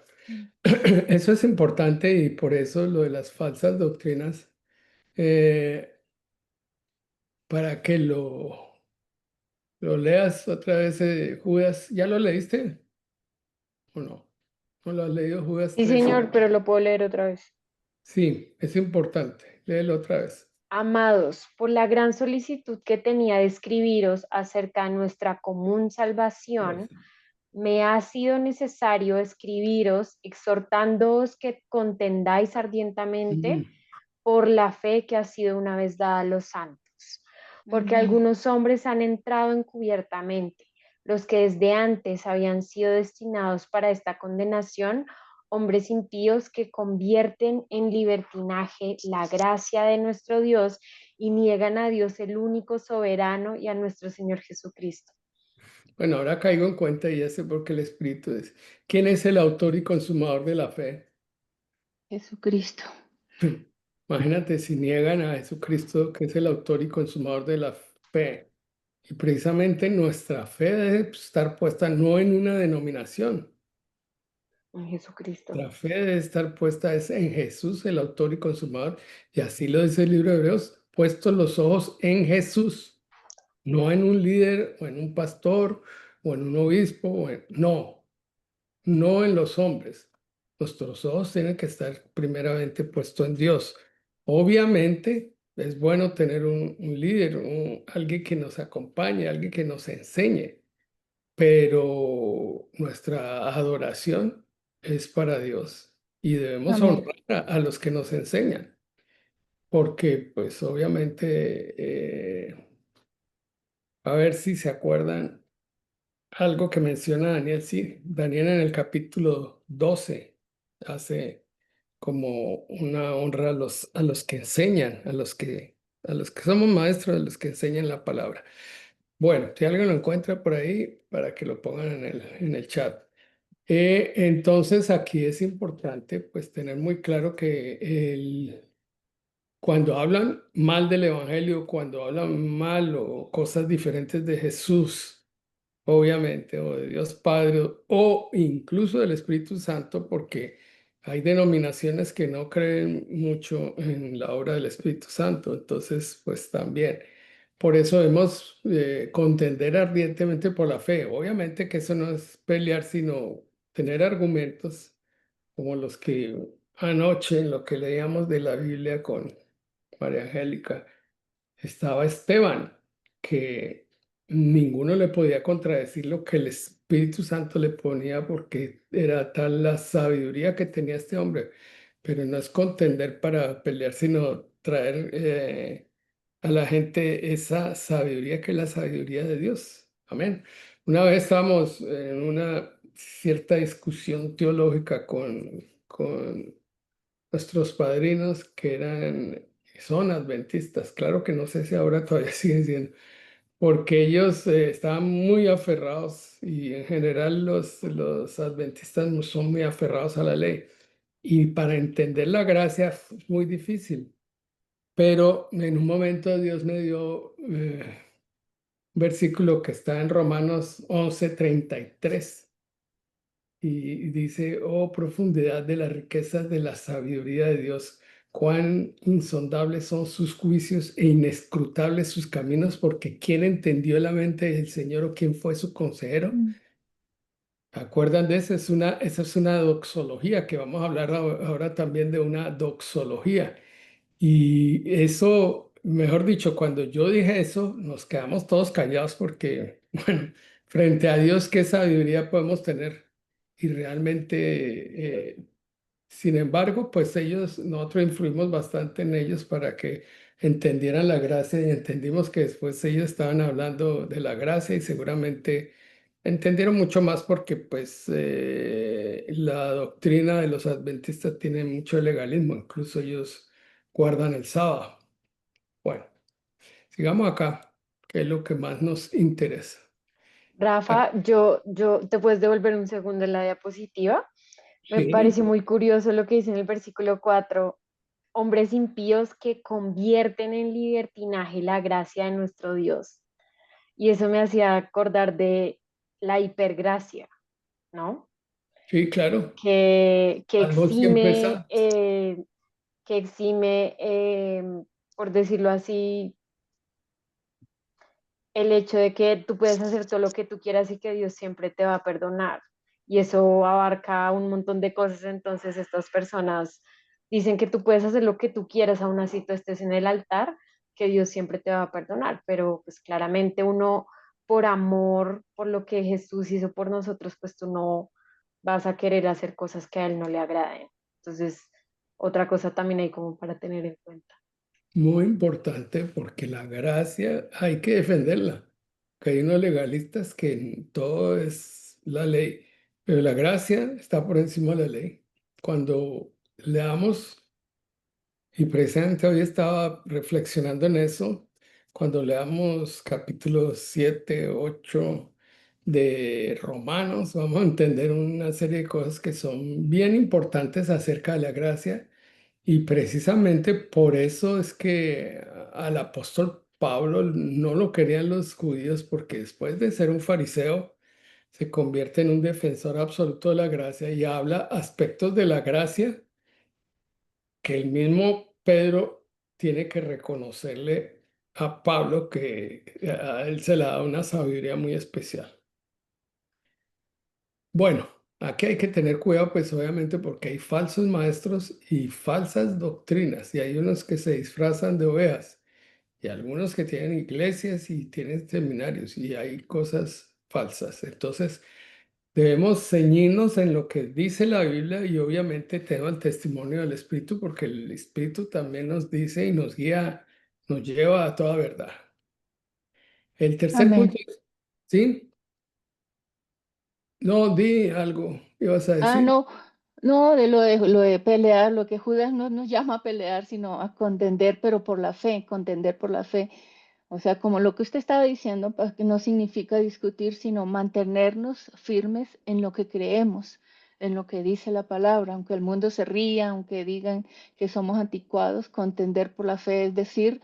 eso es importante y por eso lo de las falsas doctrinas, eh, para que lo leas otra vez, Judas, ¿ya lo leíste o no? ¿No lo has leído Judas Sí, 3? señor, pero lo puedo leer otra vez. Sí, es importante, léelo otra vez. Amados, por la gran solicitud que tenía de escribiros acerca de nuestra común salvación, Eso. me ha sido necesario escribiros exhortándoos que contendáis ardientemente Mm, por la fe que ha sido una vez dada a los santos, porque Amén. algunos hombres han entrado encubiertamente, los que desde antes habían sido destinados para esta condenación, hombres impíos que convierten en libertinaje la gracia de nuestro Dios y niegan a Dios el único soberano y a nuestro Señor Jesucristo. Bueno, ahora caigo en cuenta y ya sé por qué el Espíritu es. ¿Quién es el autor y consumador de la fe? Jesucristo. Imagínate si niegan a Jesucristo, que es el autor y consumador de la fe. Y precisamente nuestra fe debe estar puesta no en una denominación. En Jesucristo. Nuestra fe debe estar puesta es en Jesús, el autor y consumador. Y así lo dice el libro de Hebreos, puestos los ojos en Jesús, no en un líder o en un pastor o en un obispo. No, no en los hombres. Nuestros ojos tienen que estar primeramente puestos en Dios. Obviamente es bueno tener un líder, alguien que nos acompañe, alguien que nos enseñe, pero nuestra adoración es para Dios y debemos Amén. honrar a los que nos enseñan, porque pues obviamente, a ver si se acuerdan algo que menciona Daniel, sí, Daniel en el capítulo 12 hace como una honra a los que enseñan, a los que somos maestros, a los que enseñan la palabra. Bueno, si alguien lo encuentra por ahí, para que lo pongan en el chat. Entonces aquí es importante pues tener muy claro que cuando hablan mal del Evangelio, cuando hablan mal o cosas diferentes de Jesús, obviamente, o de Dios Padre, o incluso del Espíritu Santo, porque hay denominaciones que no creen mucho en la obra del Espíritu Santo, entonces, pues también. Por eso debemos contender ardientemente por la fe. Obviamente que eso no es pelear, sino tener argumentos como los que anoche en lo que leíamos de la Biblia con María Angélica estaba Esteban, que ninguno le podía contradecir lo que el Espíritu Santo le ponía porque era tal la sabiduría que tenía este hombre. Pero no es contender para pelear, sino traer a la gente esa sabiduría que es la sabiduría de Dios. Amén. Una vez estábamos en una cierta discusión teológica con nuestros padrinos que son adventistas. Claro que no sé si ahora todavía siguen siendo, porque ellos estaban muy aferrados y en general los adventistas no son muy aferrados a la ley. Y para entender la gracia es muy difícil. Pero en un momento Dios me dio un versículo que está en Romanos 11:33 y dice, oh profundidad de las riquezas de la sabiduría de Dios, cuán insondables son sus juicios e inescrutables sus caminos, porque ¿quién entendió la mente del Señor o quién fue su consejero? Mm. ¿Acuerdan de eso? Esa es una doxología, que vamos a hablar ahora también de una doxología. Y eso, mejor dicho, cuando yo dije eso, nos quedamos todos callados porque, bueno, frente a Dios, ¿qué sabiduría podemos tener? Y realmente, sin embargo, pues nosotros influimos bastante en ellos para que entendieran la gracia y entendimos que después ellos estaban hablando de la gracia y seguramente entendieron mucho más porque pues la doctrina de los adventistas tiene mucho legalismo, incluso ellos guardan el sábado. Bueno, sigamos acá, que es lo que más nos interesa. Rafa, yo te puedes devolver un segundo la diapositiva. Me Sí, pareció muy curioso lo que dice en el versículo 4: hombres impíos que convierten en libertinaje la gracia de nuestro Dios. Y eso me hacía acordar de la hipergracia, ¿no? sí, claro. Que Algo siempre exime, está. que exime, por decirlo así, el hecho de que tú puedes hacer todo lo que tú quieras y que Dios siempre te va a perdonar. Y eso abarca un montón de cosas. Entonces estas personas dicen que tú puedes hacer lo que tú quieras, aún así tú estés en el altar, que Dios siempre te va a perdonar. Pero pues claramente uno, por amor, por lo que Jesús hizo por nosotros, pues tú no vas a querer hacer cosas que a Él no le agraden. Entonces, otra cosa también hay como para tener en cuenta. Muy importante porque la gracia hay que defenderla. Que hay unos legalistas que todo es la ley, pero la gracia está por encima de la ley. Cuando leamos, y precisamente hoy estaba reflexionando en eso, cuando leamos capítulos 7, 8 de Romanos, vamos a entender una serie de cosas que son bien importantes acerca de la gracia y precisamente por eso es que al apóstol Pablo no lo querían los judíos, porque después de ser un fariseo, se convierte en un defensor absoluto de la gracia y habla aspectos de la gracia que el mismo Pedro tiene que reconocerle a Pablo, que a él se le da una sabiduría muy especial. Bueno, aquí hay que tener cuidado, pues obviamente porque hay falsos maestros y falsas doctrinas, y hay unos que se disfrazan de ovejas, y algunos que tienen iglesias y tienen seminarios, y hay cosas falsas. Entonces, debemos ceñirnos en lo que dice la Biblia y obviamente tengo el testimonio del Espíritu, porque el Espíritu también nos dice y nos guía, nos lleva a toda verdad. El tercer punto, Amén. ¿sí? No, di algo, ibas a Ah, decir. no, no, lo de pelear, lo que Judas no nos llama a pelear, sino a contender, pero por la fe, contender por la fe. O sea, como lo que usted estaba diciendo, pues que no significa discutir, sino mantenernos firmes en lo que creemos, en lo que dice la palabra, aunque el mundo se ría, aunque digan que somos anticuados, contender por la fe, es decir,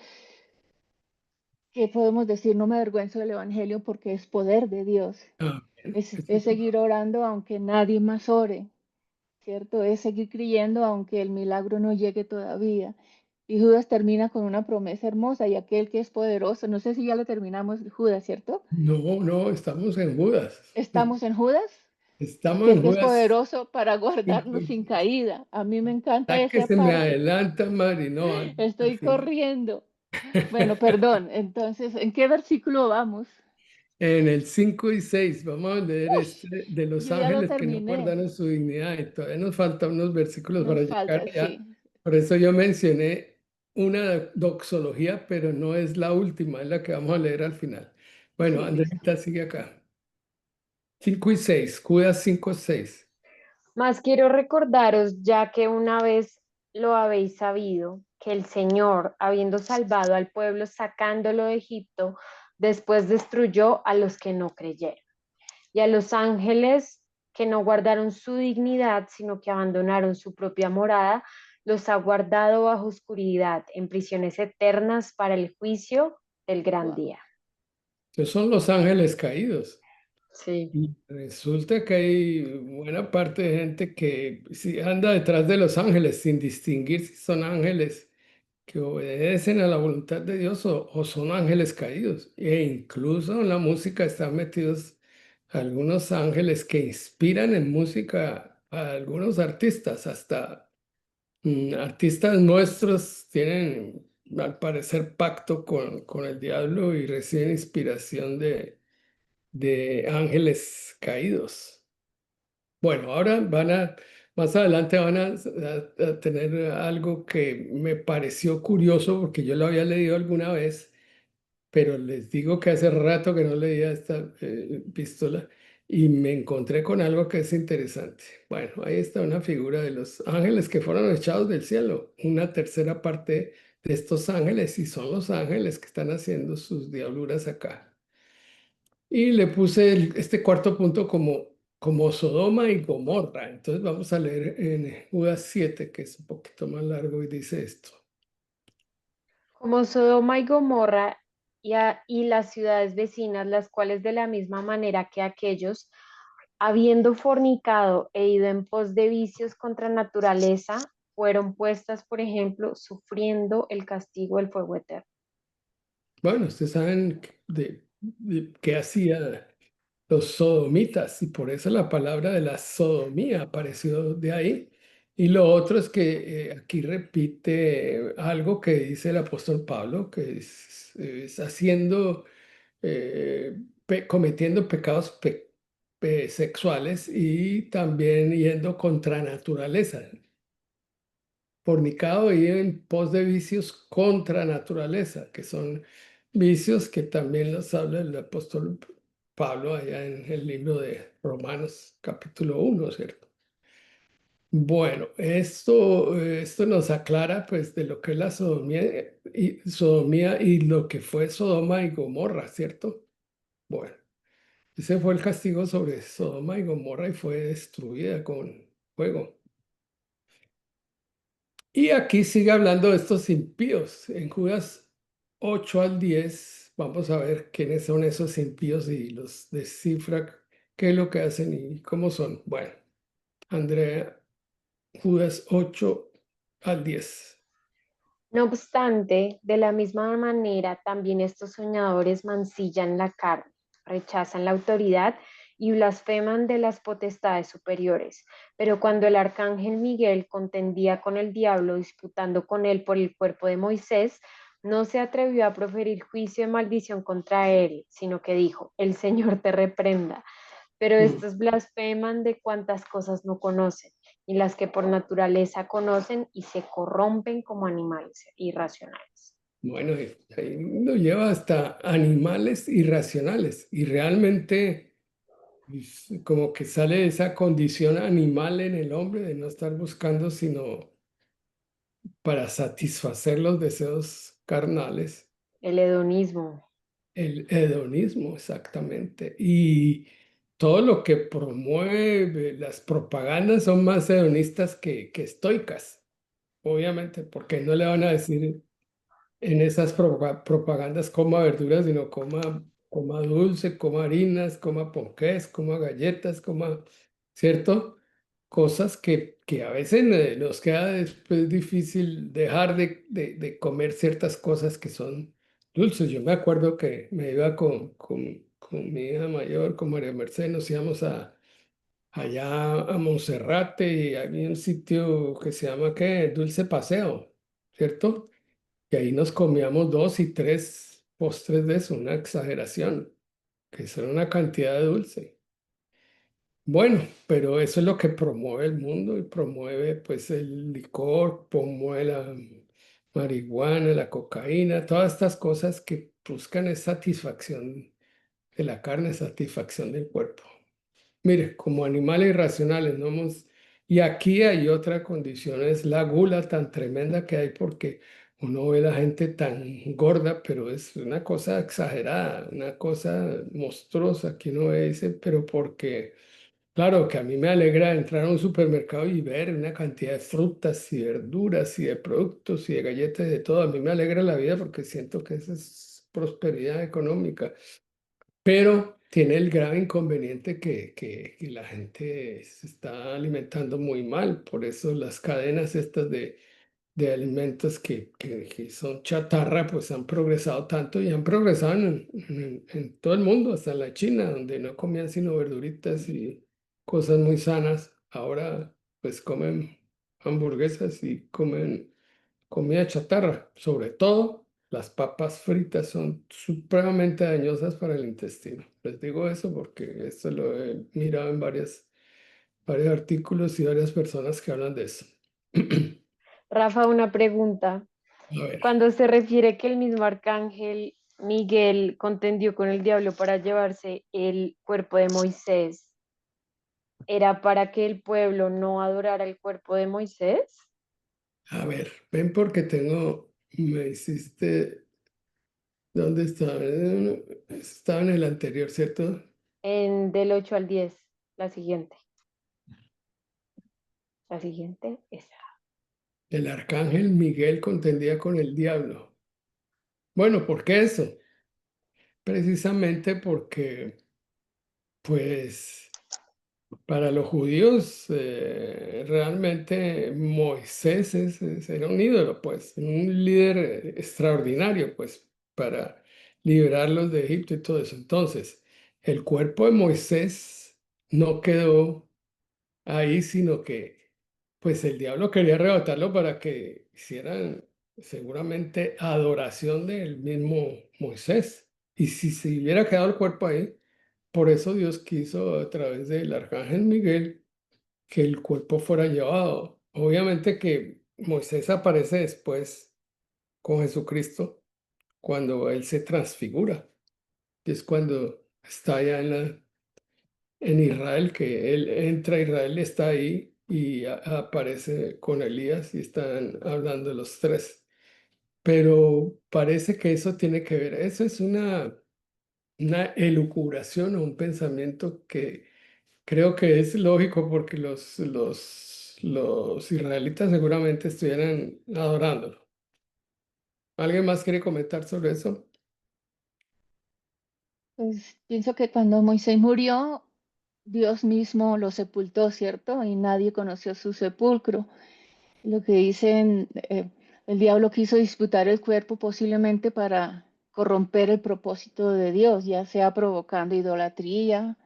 que podemos decir, no me avergüenzo del Evangelio porque es poder de Dios, Amén. es seguir orando aunque nadie más ore, ¿cierto? Es seguir creyendo aunque el milagro no llegue todavía. Y Judas termina con una promesa hermosa y aquel que es poderoso, no sé si ya lo terminamos, Judas, ¿cierto? No, no, estamos en Judas. Estamos en Judas, Estamos aquel en que es Judas poderoso para 5 guardarnos y sin 6. caída. A mí me encanta Está que esa se me parte. adelanta, Mari, no, al Estoy final. corriendo. Bueno, perdón. Entonces, ¿en qué versículo vamos? En el 5 y 6 vamos a leer Uy, este de los yo ya lo ángeles que no terminé. guardaron su dignidad y todavía nos faltan unos versículos para Nos llegar falta, allá. sí. Por eso yo mencioné una doxología, pero no es la última, es la que vamos a leer al final. Bueno, Sí, listo. Andreita sigue acá. 5 y 6, Judas 5, 6. Mas quiero recordaros, ya que una vez lo habéis sabido, que el Señor, habiendo salvado al pueblo sacándolo de Egipto, después destruyó a los que no creyeron. Y a los ángeles que no guardaron su dignidad, sino que abandonaron su propia morada, los ha guardado bajo oscuridad, en prisiones eternas para el juicio del gran Wow. día. Esos son los ángeles caídos. Sí. Y resulta que hay buena parte de gente que sí anda detrás de los ángeles sin distinguir si son ángeles que obedecen a la voluntad de Dios o son ángeles caídos. E incluso en la música están metidos algunos ángeles que inspiran en música a algunos artistas, hasta artistas nuestros tienen al parecer pacto con el diablo y reciben inspiración de ángeles caídos. Bueno, ahora más adelante van a tener algo que me pareció curioso porque yo lo había leído alguna vez, pero les digo que hace rato que no leía esta epístola y me encontré con algo que es interesante. Bueno, ahí está una figura de los ángeles que fueron echados del cielo, una tercera parte de estos ángeles y son los ángeles que están haciendo sus diabluras acá. Y le puse este cuarto punto como Sodoma y Gomorra. Entonces vamos a leer en Judas 7, que es un poquito más largo, y dice esto. Como Sodoma y Gomorra y las ciudades vecinas, las cuales de la misma manera que aquellos, habiendo fornicado e ido en pos de vicios contra naturaleza, fueron puestas, por ejemplo, sufriendo el castigo del fuego eterno. Bueno, ustedes saben de qué hacía los sodomitas, y por eso la palabra de la sodomía apareció de ahí. Y lo otro es que aquí repite algo que dice el apóstol Pablo, que es haciendo cometiendo pecados sexuales y también yendo contra naturaleza. Fornicado y en pos de vicios contra naturaleza, que son vicios que también los habla el apóstol Pablo allá en el libro de Romanos capítulo 1, ¿cierto? Bueno, esto nos aclara pues de lo que es la sodomía y lo que fue Sodoma y Gomorra, ¿cierto? Bueno. Ese fue el castigo sobre Sodoma y Gomorra y fue destruida con fuego. Y aquí sigue hablando de estos impíos. En Judas 8 al 10 vamos a ver quiénes son esos impíos y los descifra qué es lo que hacen y cómo son. Bueno, Andrea, Judas 8 al 10. No obstante, de la misma manera, también estos soñadores mancillan la carne, rechazan la autoridad y blasfeman de las potestades superiores. Pero cuando el arcángel Miguel contendía con el diablo, disputando con él por el cuerpo de Moisés, no se atrevió a proferir juicio de maldición contra él, sino que dijo, el Señor te reprenda. Pero Mm. estos blasfeman de cuantas cosas no conocen y las que por naturaleza conocen y se corrompen como animales irracionales. Bueno, y ahí lo lleva hasta animales irracionales y realmente como que sale esa condición animal en el hombre de no estar buscando sino para satisfacer los deseos carnales, El hedonismo, el hedonismo exactamente. Y todo lo que promueve las propagandas son más hedonistas que estoicas, obviamente, porque no le van a decir en esas propagandas coma verduras, sino coma dulce, coma harinas, coma ponqués, coma galletas, coma, ¿cierto? Cosas que a veces nos queda después difícil dejar de comer ciertas cosas que son dulces. Yo me acuerdo que me iba con mi hija mayor, con María Mercedes, nos íbamos allá a Monserrate y había un sitio que se llama, ¿qué? Dulce Paseo, ¿cierto? Y ahí nos comíamos dos y tres postres de eso, una exageración, que son una cantidad de dulce. Bueno, pero eso es lo que promueve el mundo y promueve pues el licor, promueve la marihuana, la cocaína, todas estas cosas que buscan es satisfacción de la carne, satisfacción del cuerpo. Mire, como animales irracionales, no hemos... Y aquí hay otra condición, es la gula tan tremenda que hay porque uno ve la gente tan gorda, pero es una cosa exagerada, una cosa monstruosa que uno ve y dice, pero porque, claro, que a mí me alegra entrar a un supermercado y ver una cantidad de frutas y verduras y de productos y de galletas y de todo. A mí me alegra la vida porque siento que esa es prosperidad económica. Pero tiene el grave inconveniente que la gente se está alimentando muy mal. Por eso las cadenas estas de alimentos que son chatarra, pues han progresado tanto y han progresado en todo el mundo, hasta en la China, donde no comían sino verduritas y cosas muy sanas. Ahora pues comen hamburguesas y comen comida chatarra. Sobre todo las papas fritas son supremamente dañosas para el intestino. Les digo eso porque esto lo he mirado en varios artículos y varias personas que hablan de eso. Rafa, una pregunta. A ver. Cuando se refiere que el mismo arcángel Miguel contendió con el diablo para llevarse el cuerpo de Moisés, ¿era para que el pueblo no adorara el cuerpo de Moisés? A ver, ven porque me hiciste, ¿dónde estaba? Estaba en el anterior, ¿cierto? Del 8 al 10, la siguiente. La siguiente, esa. El arcángel Miguel contendía con el diablo. Bueno, ¿por qué eso? Precisamente porque, pues, para los judíos, realmente Moisés era un ídolo, pues, un líder extraordinario, pues, para liberarlos de Egipto y todo eso. Entonces, el cuerpo de Moisés no quedó ahí, sino que, pues, el diablo quería arrebatarlo para que hicieran seguramente adoración del mismo Moisés. Y si se hubiera quedado el cuerpo ahí, por eso Dios quiso a través del arcángel Miguel que el cuerpo fuera llevado. Obviamente que Moisés aparece después con Jesucristo cuando él se transfigura, que es cuando está allá en Israel, que él entra a Israel, está ahí y aparece con Elías y están hablando los tres. Pero parece que eso tiene que ver, eso es una elucubración o un pensamiento que creo que es lógico porque los israelitas seguramente estuvieran adorándolo. ¿Alguien más quiere comentar sobre eso? Pues pienso que cuando Moisés murió, Dios mismo lo sepultó, ¿cierto? Y nadie conoció su sepulcro. Lo que dicen, el diablo quiso disputar el cuerpo posiblemente para corromper el propósito de Dios, ya sea provocando idolatría,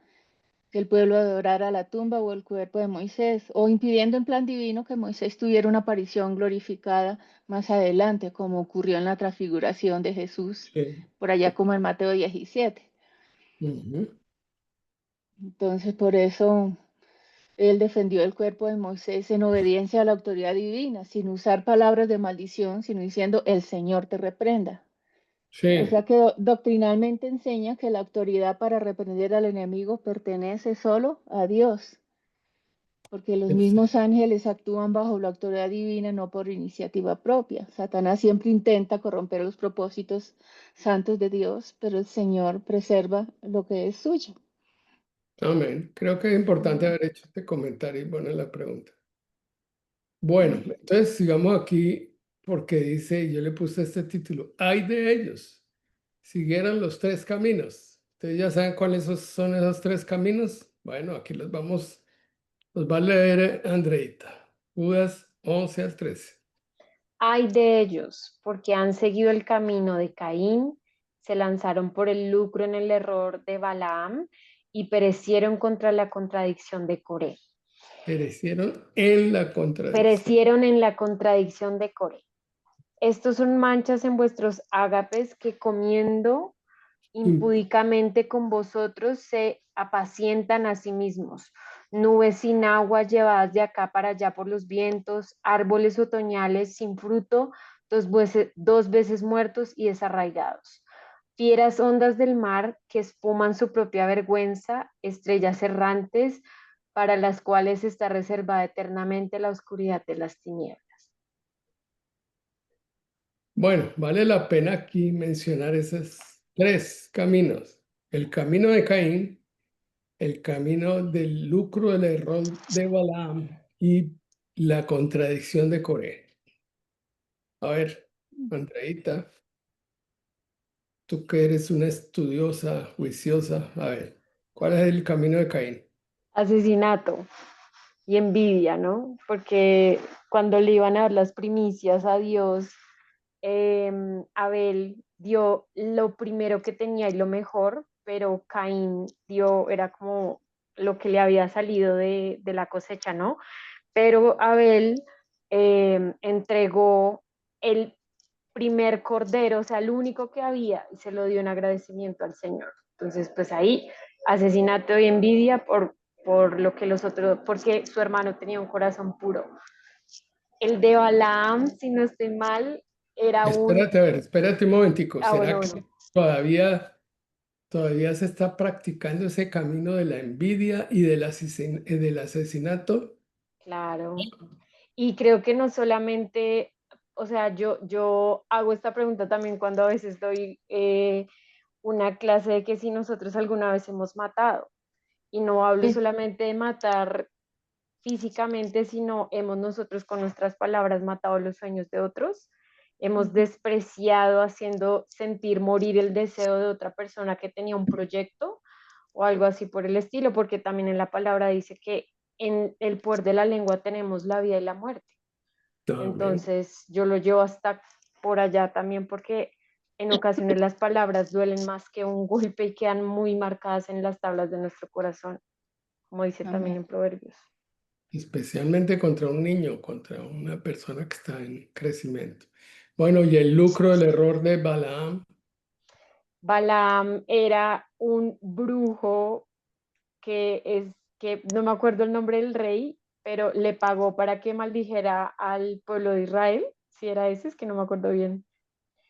que el pueblo adorara la tumba o el cuerpo de Moisés, o impidiendo en plan divino que Moisés tuviera una aparición glorificada más adelante, como ocurrió en la transfiguración de Jesús, Sí. por allá como en Mateo 17. Ujú. Entonces, por eso él defendió el cuerpo de Moisés en obediencia a la autoridad divina, sin usar palabras de maldición, sino diciendo, el Señor te reprenda. O Sí, sea que doctrinalmente enseña que la autoridad para reprender al enemigo pertenece solo a Dios, porque los es- mismos ángeles actúan bajo la autoridad divina, no por iniciativa propia. Satanás siempre intenta corromper los propósitos santos de Dios, pero el Señor preserva lo que es suyo. amén. Creo que es importante Mm. haber hecho este comentario y poner la pregunta. Bueno, entonces sigamos aquí porque dice, yo le puse este título, hay de ellos, siguieron los tres caminos. ¿Ustedes ya saben cuáles son esos tres caminos? Bueno, aquí los va a leer Andreita. Judas 11 al 13. Ay de ellos, porque han seguido el camino de Caín, se lanzaron por el lucro en el error de Balaam y perecieron contra la contradicción de Coré. Perecieron en la contradicción. Perecieron en la contradicción de Coré. Estos son manchas en vuestros ágapes que comiendo impúdicamente con vosotros se apacientan a sí mismos. Nubes sin agua llevadas de acá para allá por los vientos, árboles otoñales sin fruto, dos veces muertos y desarraigados. Fieras ondas del mar que espuman su propia vergüenza, estrellas errantes para las cuales está reservada eternamente la oscuridad de las tinieblas. Bueno, vale la pena aquí mencionar esos tres caminos. El camino de Caín, el camino del lucro del error de Balaam y la contradicción de Coré. A ver, Andreita, tú que eres una estudiosa, juiciosa, a ver, ¿cuál es el camino de Caín? Asesinato y envidia, ¿no? Porque cuando le iban a dar las primicias a Dios, Abel dio lo primero que tenía y lo mejor, pero Caín dio, era como lo que le había salido de la cosecha, ¿no? Pero Abel entregó el primer cordero, o sea, el único que había, y se lo dio en agradecimiento al Señor. Entonces, pues ahí, asesinato y envidia por lo que los otros, porque su hermano tenía un corazón puro. El de Balaam, si no estoy mal, era un, Espérate, a ver, espérate un momentico. bueno, ¿Será bueno, que todavía se está practicando ese camino de la envidia y del asesinato? claro. Y creo que no solamente, o sea, yo hago esta pregunta también cuando a veces doy una clase de que si nosotros alguna vez hemos matado, y no hablo Sí. solamente de matar físicamente, sino hemos nosotros con nuestras palabras matado los sueños de otros, hemos despreciado haciendo sentir morir el deseo de otra persona que tenía un proyecto o algo así por el estilo, porque también en la palabra dice que en el poder de la lengua tenemos la vida y la muerte. Amén. Entonces yo lo llevo hasta por allá también porque en ocasiones las palabras duelen más que un golpe y quedan muy marcadas en las tablas de nuestro corazón, como dice también Amén. en Proverbios. Especialmente contra un niño, contra una persona que está en crecimiento. Bueno, y el lucro del error de Balaam, Balaam era un brujo que no me acuerdo el nombre del rey, pero le pagó para que maldijera al pueblo de Israel, si era ese, es que no me acuerdo bien.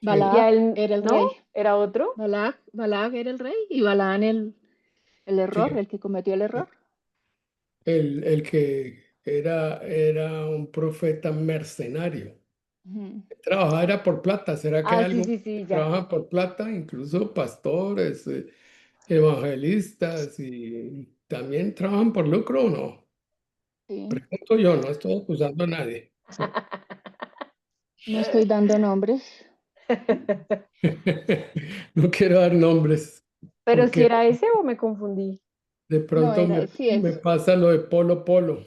el, Y a Balac él, era el ¿no? rey. ¿Era otro? Balac era el rey y Balaán el error, sí, el que cometió el error. el que era un profeta mercenario. Ujú. Trabajar era por plata. ¿Será que hay Ah, sí, algo sí, que sí, ya. trabaja por plata? Incluso pastores, evangelistas y también trabajan por lucro o no. Sí. Pregunto yo, no estoy acusando a nadie. No estoy dando nombres. No quiero dar nombres Pero si porque era ese o me confundí. de No pronto era, sí me es. pasa lo de Polo Polo.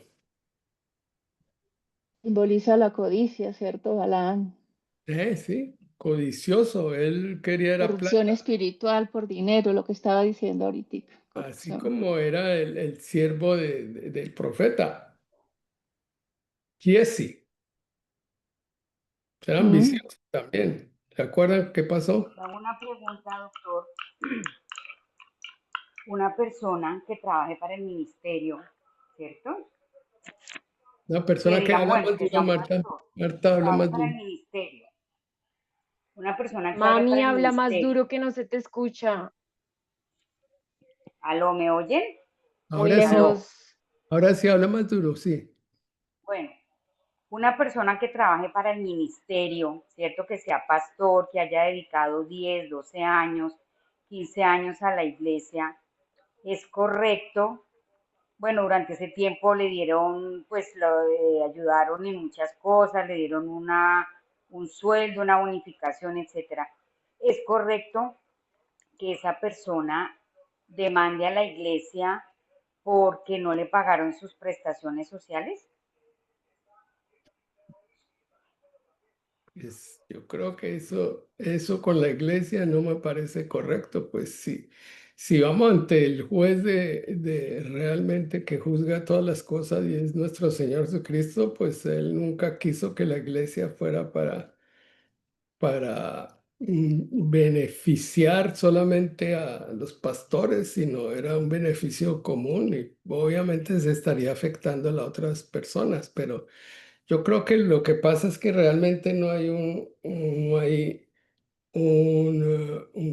Simboliza la codicia, ¿cierto? Balaán. Sí, codicioso. Él quería era Corrupción plata, espiritual por dinero, lo que estaba diciendo ahorita. así Corrupción. como era el siervo del profeta. Giesi, era Mm. ambicioso también. ¿Se acuerdan qué pasó? Hago una pregunta, doctor. Una persona que trabaje para el ministerio, ¿cierto? Una Que persona que habla digamos, bueno, más que duro, sea un Marta. pastor, Marta que habla trabaje más para duro. el ministerio. Una persona que hable Mami, para el habla más ministerio. duro que no se te escucha. ¿Aló, me oyen? Muy Ahora sí, ¿Aló? lejos. ahora sí habla más duro, sí. Bueno, una persona que trabaje para el ministerio, ¿cierto? Que sea pastor, que haya dedicado 10, 12 años, 15 años a la iglesia, ¿es correcto? Bueno, durante ese tiempo le dieron, pues ayudaron en muchas cosas, le dieron un sueldo, una bonificación, etcétera. ¿Es correcto que esa persona demande a la iglesia porque no le pagaron sus prestaciones sociales? Yo creo que eso con la iglesia no me parece correcto, pues sí. Si vamos ante el juez de realmente que juzga todas las cosas y es nuestro Señor Jesucristo, pues Él nunca quiso que la iglesia fuera para beneficiar solamente a los pastores, sino era un beneficio común y obviamente se estaría afectando a las otras personas, pero yo creo que lo que pasa es que realmente no hay un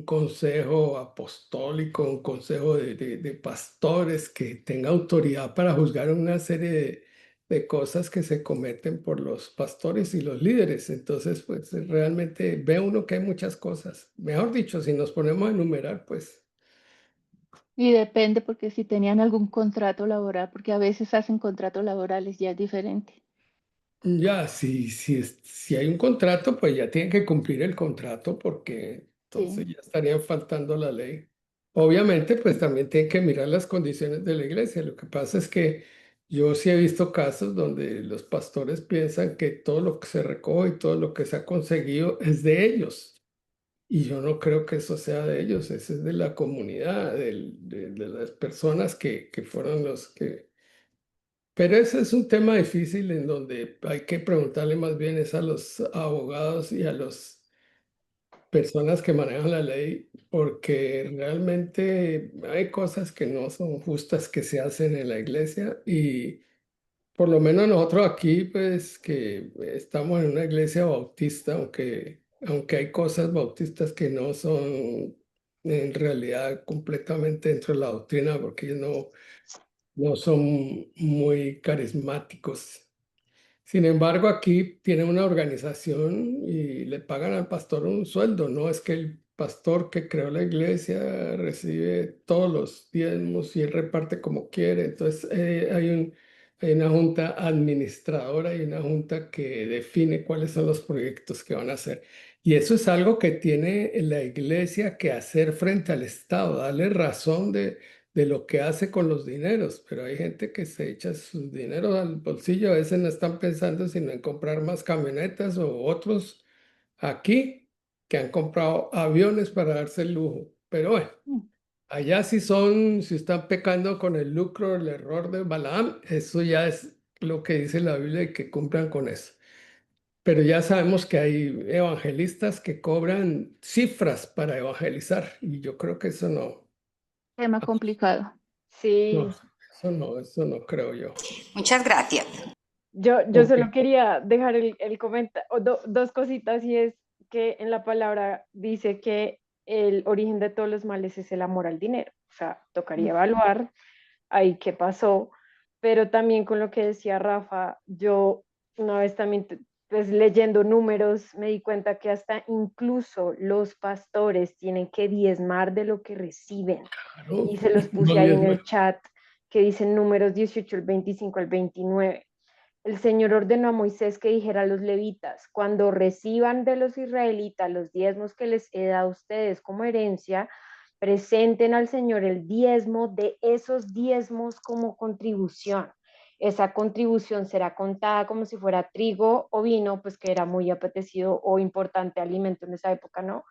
consejo apostólico, un consejo de pastores que tenga autoridad para juzgar una serie de cosas que se cometen por los pastores y los líderes. Entonces, pues realmente ve uno que hay muchas cosas. Mejor dicho, si nos ponemos a enumerar, pues Y depende porque si tenían algún contrato laboral, porque a veces hacen contratos laborales, ya es diferente. ya, si hay un contrato, pues ya tienen que cumplir el contrato porque entonces Sí. ya estarían faltando la ley. Obviamente, pues también tienen que mirar las condiciones de la iglesia. Lo que pasa es que yo sí he visto casos donde los pastores piensan que todo lo que se recoge y todo lo que se ha conseguido es de ellos. Y yo no creo que eso sea de ellos, eso es de la comunidad, de las personas que fueron los que... Pero ese es un tema difícil en donde hay que preguntarle más bien es a los abogados y a las personas que manejan la ley, porque realmente hay cosas que no son justas que se hacen en la iglesia y por lo menos nosotros aquí, pues que estamos en una iglesia bautista, aunque hay cosas bautistas que no son en realidad completamente dentro de la doctrina, porque ellos no son muy carismáticos. Sin embargo, aquí tiene una organización y le pagan al pastor un sueldo. No es que el pastor que creó la iglesia recibe todos los diezmos y él reparte como quiere. Entonces, hay una junta administradora y una junta que define cuáles son los proyectos que van a hacer. Y eso es algo que tiene la iglesia que hacer frente al Estado, darle razón de lo que hace con los dineros, pero hay gente que se echa sus dineros al bolsillo, a veces no están pensando sino en comprar más camionetas o otros aquí que han comprado aviones para darse el lujo. Pero bueno, Mm. allá si están pecando con el lucro, el error de Balaam, eso ya es lo que dice la Biblia y que cumplan con eso. Pero ya sabemos que hay evangelistas que cobran cifras para evangelizar y yo creo que eso Tema complicado. no, Sí, eso no creo yo. Muchas gracias. yo Ok, solo quería dejar el comentario, dos cositas, y es que en la palabra dice que el origen de todos los males es el amor al dinero. O sea, tocaría evaluar ahí qué pasó, pero también con lo que decía Rafa, yo una vez también, pues leyendo números, me di cuenta que hasta incluso los pastores tienen que diezmar de lo que reciben. claro, Y se los no puse ahí en diezmo. el chat, que dicen números 18, el 25 al 29. El Señor ordenó a Moisés que dijera a los levitas: cuando reciban de los israelitas los diezmos que les he dado a ustedes como herencia, presenten al Señor el diezmo de esos diezmos como contribución. Esa contribución será contada como si fuera trigo o vino, pues que era muy apetecido o importante alimento en esa época, ¿no?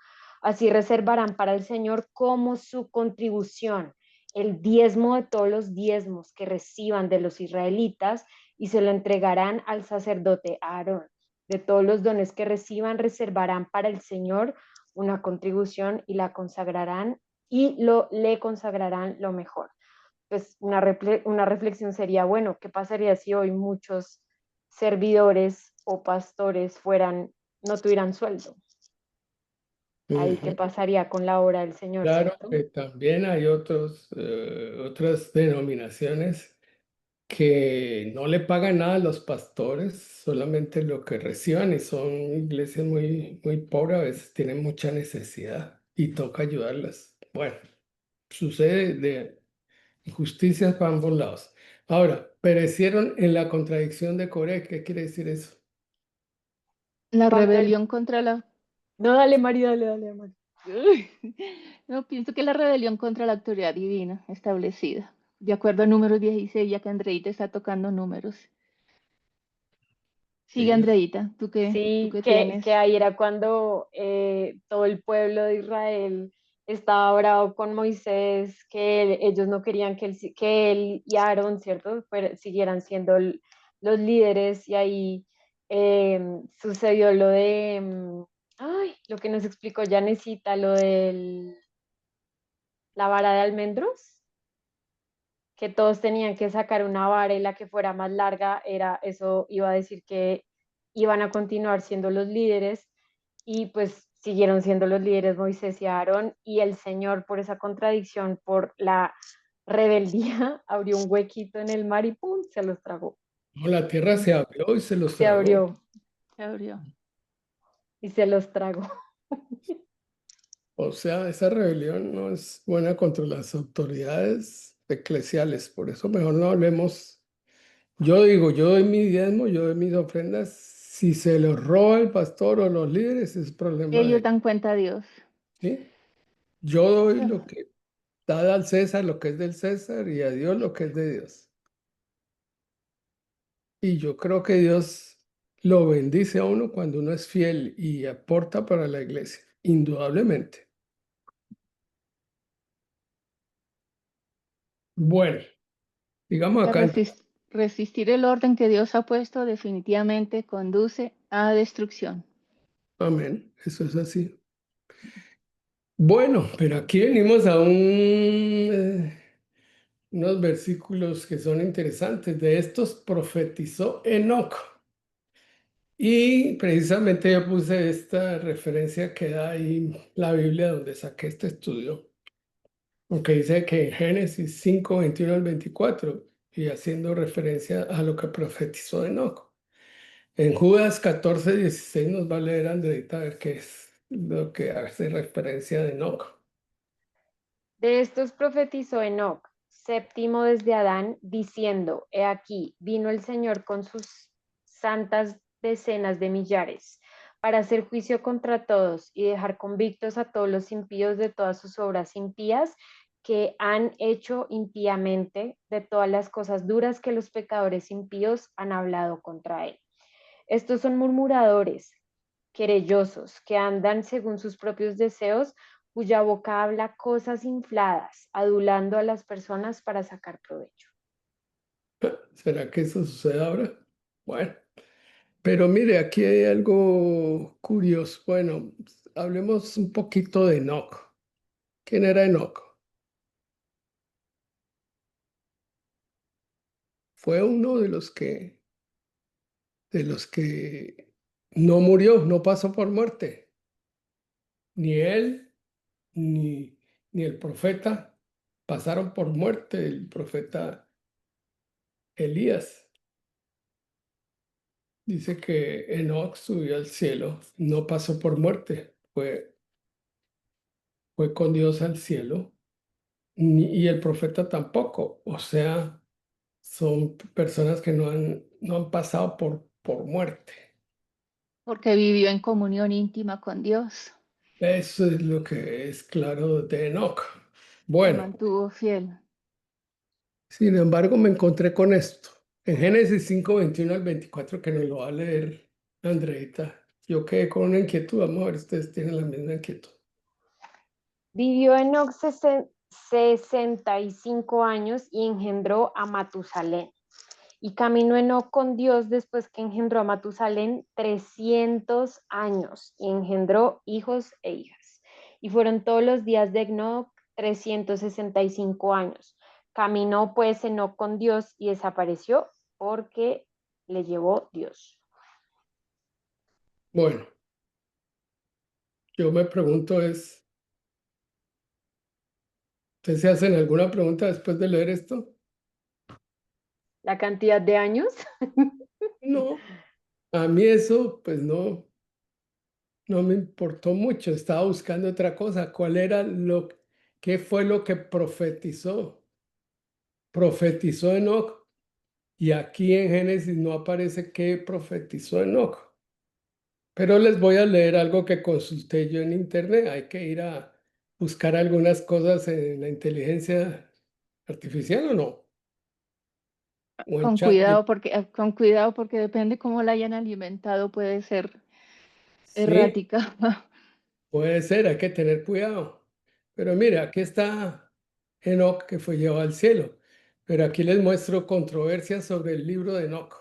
Así reservarán para el Señor como su contribución el diezmo de todos los diezmos que reciban de los israelitas, y se lo entregarán al sacerdote Aarón. De todos los dones que reciban, reservarán para el Señor una contribución y la consagrarán y le consagrarán lo mejor. Pues una reflexión sería, bueno, ¿qué pasaría si hoy muchos servidores o pastores no tuvieran sueldo? Ahí, ¿qué Ujú. pasaría con la obra del Señor, Claro cierto? que también hay otras denominaciones que no le pagan nada a los pastores, solamente lo que reciban y son iglesias muy, muy pobres, a veces tienen mucha necesidad y toca ayudarlas. Bueno, sucede de injusticias para ambos lados. Ahora, perecieron en la contradicción de Coré. ¿Qué quiere decir eso? La Cuando rebelión contra la... No, dale, Mari, dale, Mari. No, pienso que la rebelión contra la autoridad divina establecida, de acuerdo a números 16, ya que Andreita está tocando números. Sigue, Sí. Andreita, ¿tú Sí, qué que, tienes? que ahí era cuando todo el pueblo de Israel estaba bravo con Moisés, que ellos no querían que él y Aarón, ¿cierto?, siguieran siendo los líderes, y ahí sucedió lo de, ay, lo que nos explicó Janecita, lo de la vara de almendros, que todos tenían que sacar una vara y la que fuera más larga eso iba a decir que iban a continuar siendo los líderes, y pues siguieron siendo los líderes Moisés y Aarón, y el Señor, por esa contradicción, por la rebeldía, abrió un huequito en el mar y ¡pum!, se los tragó. No, la tierra se abrió y se los Se tragó. abrió Se abrió. y se los tragó. O sea, esa rebelión no es buena contra las autoridades eclesiales. Por eso mejor no hablemos. Yo digo, yo doy mi diezmo, yo doy mis ofrendas. Si se los roba el pastor o los líderes, es problema de Ellos ellos. dan cuenta a Dios. ¿sí? Yo doy lo que da al César lo que es del César y a Dios lo que es de Dios. Y yo creo que Dios lo bendice a uno cuando uno es fiel y aporta para la iglesia, indudablemente. Bueno, digamos Que acá entonces, resistir el orden que Dios ha puesto definitivamente conduce a destrucción. amén, eso es así. Bueno, pero aquí venimos a unos versículos que son interesantes. De estos profetizó Enoc. Y precisamente yo puse esta referencia que da ahí la Biblia donde saqué este estudio. Aunque dice que en Génesis 5 21 al 24 y haciendo referencia a lo que profetizó Enoc. En Judas 14 16 nos va a leer Andreita a ver qué es lo que hace referencia de Enoc. De estos profetizó Enoc, séptimo desde Adán, diciendo, He aquí, vino el Señor con sus santas decenas de millares, para hacer juicio contra todos y dejar convictos a todos los impíos de todas sus obras impías que han hecho impíamente, de todas las cosas duras que los pecadores impíos han hablado contra él. Estos son murmuradores, querellosos, que andan según sus propios deseos, cuya boca habla cosas infladas, adulando a las personas para sacar provecho. ¿Será que eso sucede ahora? Bueno, pero mire, aquí hay algo curioso. Bueno, hablemos un poquito de Enoc. ¿Quién era Enoc? Fue uno de los que no murió, no pasó por muerte. Ni él, ni, ni el profeta pasaron por muerte, el profeta Elías. Dice que Enoc subió al cielo, no pasó por muerte, fue con Dios al cielo, y el profeta tampoco. O sea, son personas que no han pasado por muerte. Porque vivió en comunión íntima con Dios, Eso es lo que es claro de Enoc. se Bueno, mantuvo fiel. sin embargo, me encontré con esto. En Génesis 5 21 al 24 que nos lo va a leer Andreita. Yo quedé con una inquietud. Vamos a ver si ustedes tienen la misma inquietud. Vivió Enoc 65 años y engendró a Matusalén. Y caminó Enoc con Dios después que engendró a Matusalén 300 años y engendró hijos e hijas. Y fueron todos los días de Enoc 365 años. Caminó pues Enoc con Dios y desapareció porque le llevó Dios. Bueno, yo me pregunto ¿ustedes se hacen alguna pregunta después de leer esto? La cantidad de años. No, a mí eso pues no me importó mucho. Estaba buscando otra cosa. ¿Qué fue lo que profetizó? Profetizó Enoc. Y aquí en Génesis no aparece qué profetizó Enoc. Pero les voy a leer algo que consulté yo en internet. Hay que ir a buscar algunas cosas en la inteligencia artificial o no. O en chat. Con cuidado porque depende cómo la hayan alimentado, puede ser Sí, errática. puede ser, hay que tener cuidado. Pero mire, aquí está Enoc que fue llevado al cielo. Pero aquí les muestro controversias sobre el libro de Enoc.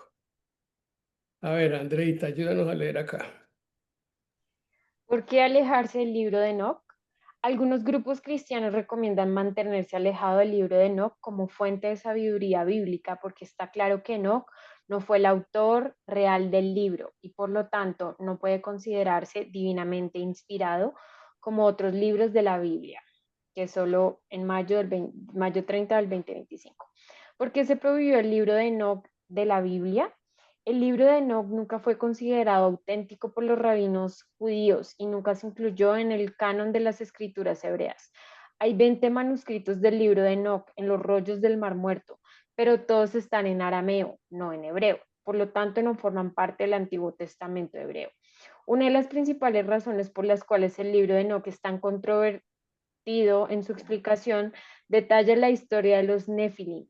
A ver, Andreita, ayúdanos a leer acá. ¿Por qué alejarse del libro de Enoc? Algunos grupos cristianos recomiendan mantenerse alejado del libro de Enoc como fuente de sabiduría bíblica porque está claro que Enoc no fue el autor real del libro y por lo tanto no puede considerarse divinamente inspirado como otros libros de la Biblia, que es solo en mayo 30 del 2025. ¿Por qué se prohibió el libro de Enoc de la Biblia? El libro de Enoc nunca fue considerado auténtico por los rabinos judíos y nunca se incluyó en el canon de las escrituras hebreas. Hay 20 manuscritos del libro de Enoc en los rollos del Mar Muerto, pero todos están en arameo, no en hebreo. Por lo tanto, no forman parte del Antiguo Testamento hebreo. Una de las principales razones por las cuales el libro de Enoch es tan controvertido en su explicación detalla la historia de los Nefilim.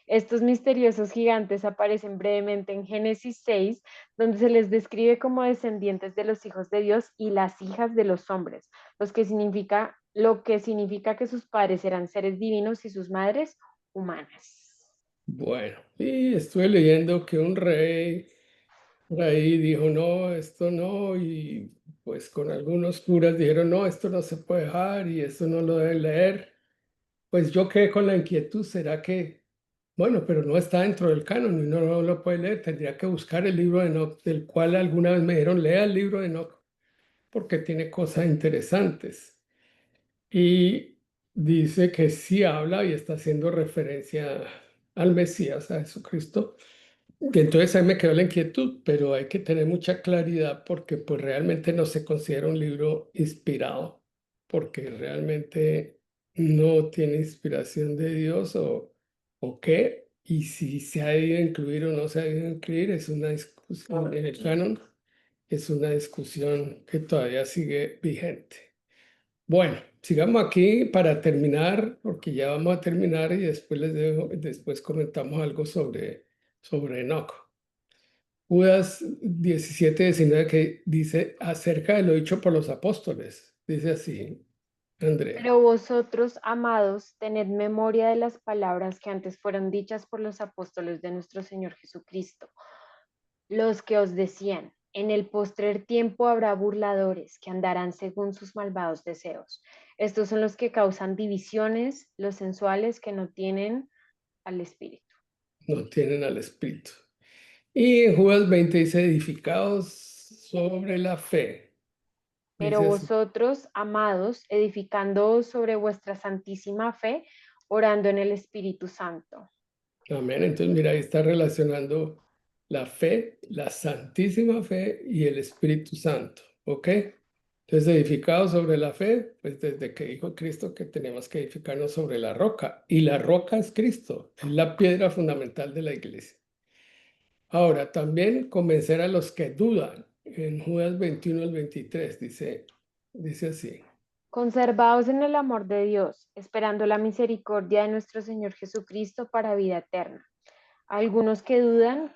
Estos misteriosos gigantes aparecen brevemente en Génesis 6, donde se les describe como descendientes de los hijos de Dios y las hijas de los hombres, lo que significa que sus padres eran seres divinos y sus madres humanas. Bueno, y estuve leyendo que un rey por ahí dijo, no, esto no, y pues con algunos curas dijeron, no, esto no se puede dejar y esto no lo deben leer. Pues yo quedé con la inquietud, ¿será que, bueno, pero no está dentro del canon y no lo puede leer? Tendría que buscar el libro de Enoch, del cual alguna vez me dijeron, lea el libro de Enoch, porque tiene cosas interesantes. Y dice que sí habla y está haciendo referencia al Mesías, a Jesucristo. Y entonces ahí me quedó la inquietud, pero hay que tener mucha claridad porque pues realmente no se considera un libro inspirado, porque realmente no tiene inspiración de Dios o qué, y si se ha debido incluir o no se ha debido incluir, es una discusión en el canon, es una discusión que todavía sigue vigente. Bueno, sigamos aquí para terminar, porque ya vamos a terminar y después después comentamos algo sobre Enoch. Judas 17-19 que dice acerca de lo dicho por los apóstoles. Dice así, Andrea. Pero vosotros, amados, tened memoria de las palabras que antes fueron dichas por los apóstoles de nuestro Señor Jesucristo, los que os decían, en el postrer tiempo habrá burladores que andarán según sus malvados deseos. Estos son los que causan divisiones, los sensuales que no tienen al Espíritu. No tienen al Espíritu. Y en Judas 20 dice edificados sobre la fe. Pero Dice así. vosotros, amados, edificando sobre vuestra santísima fe, orando en el Espíritu Santo. Amén. Entonces, mira, ahí está relacionando la fe, la santísima fe y el Espíritu Santo. ¿Ok? Entonces, edificados sobre la fe, pues desde que dijo Cristo que tenemos que edificarnos sobre la roca. Y la roca es Cristo, es la piedra fundamental de la iglesia. Ahora, también convencer a los que dudan. En Judas 21 al 23 dice así. Conservaos en el amor de Dios, esperando la misericordia de nuestro Señor Jesucristo para vida eterna. Algunos que dudan,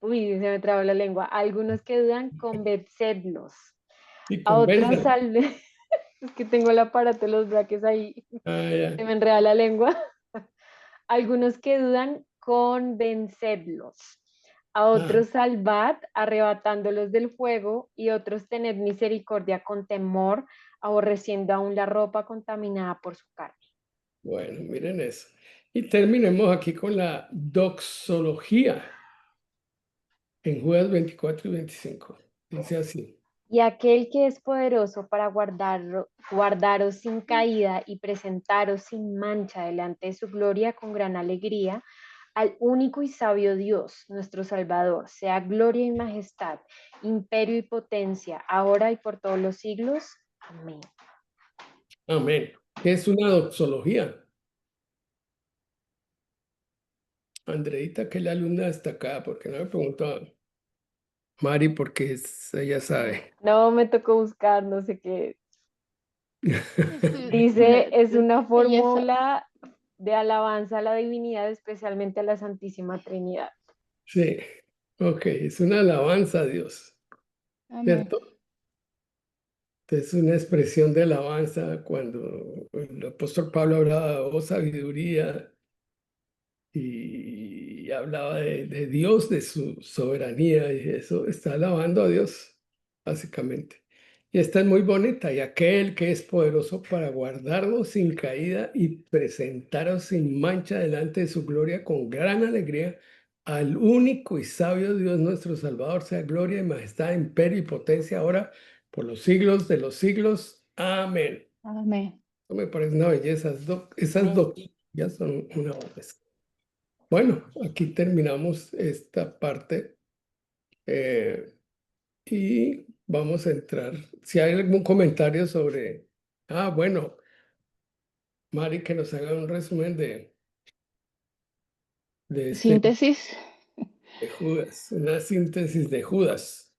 uy, se me traba la lengua. Algunos que dudan, convencedlos. Y A otros convenzan. salve. Es que tengo el aparato de los braques ahí. Ah, ya. Se me enreda la lengua. Algunos que dudan, convencedlos. A Ah, otros salvad, arrebatándolos del fuego, y otros tened misericordia con temor, aborreciendo aún la ropa contaminada por su carne. bueno, miren eso. Y terminemos aquí con la doxología en Judas 24 y 25. Dice así. Y aquel que es poderoso para guardaros sin caída y presentaros sin mancha delante de su gloria con gran alegría, al único y sabio Dios, nuestro Salvador, sea gloria y majestad, imperio y potencia, ahora y por todos los siglos. Amén. Amén. ¿Qué es una doxología? Andreita, que es la alumna destacada, porque no me preguntó Mari, porque ella sabe. No me tocó buscar, no sé qué. Sí, Dice, es sí, una ella fórmula de alabanza a la divinidad, especialmente a la Santísima Trinidad. Sí, ok, es una alabanza a Dios, amén. ¿cierto? Es una expresión de alabanza cuando el apóstol Pablo hablaba de sabiduría y hablaba de Dios, de su soberanía, y eso está alabando a Dios, básicamente. Y esta es muy bonita, y aquel que es poderoso para guardarnos sin caída y presentaros sin mancha delante de su gloria con gran alegría, al único y sabio Dios nuestro Salvador, sea gloria y majestad, imperio y potencia ahora por los siglos de los siglos. Amén. Amén. Eso me parece una belleza, esas Amén. dos ya son una belleza. Bueno, aquí terminamos esta parte y vamos a entrar. Si hay algún comentario sobre, bueno, Mari, que nos haga un resumen de este. Síntesis. de Judas, una síntesis de Judas.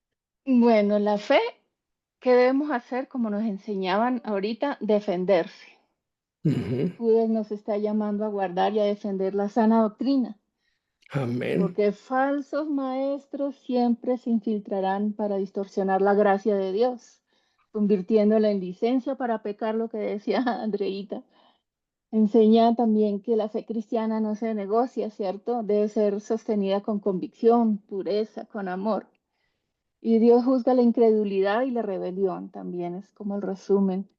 Bueno, la fe, ¿qué debemos hacer? Como nos enseñaban ahorita, defenderse. Ujú. Judas nos está llamando a guardar y a defender la sana doctrina, Amén. porque falsos maestros siempre se infiltrarán para distorsionar la gracia de Dios, convirtiéndola en licencia para pecar, lo que decía Andreita. Enseña también que la fe cristiana no se negocia, ¿cierto? Debe ser sostenida con convicción, pureza, con amor. Y Dios juzga la incredulidad y la rebelión, también es como el resumen.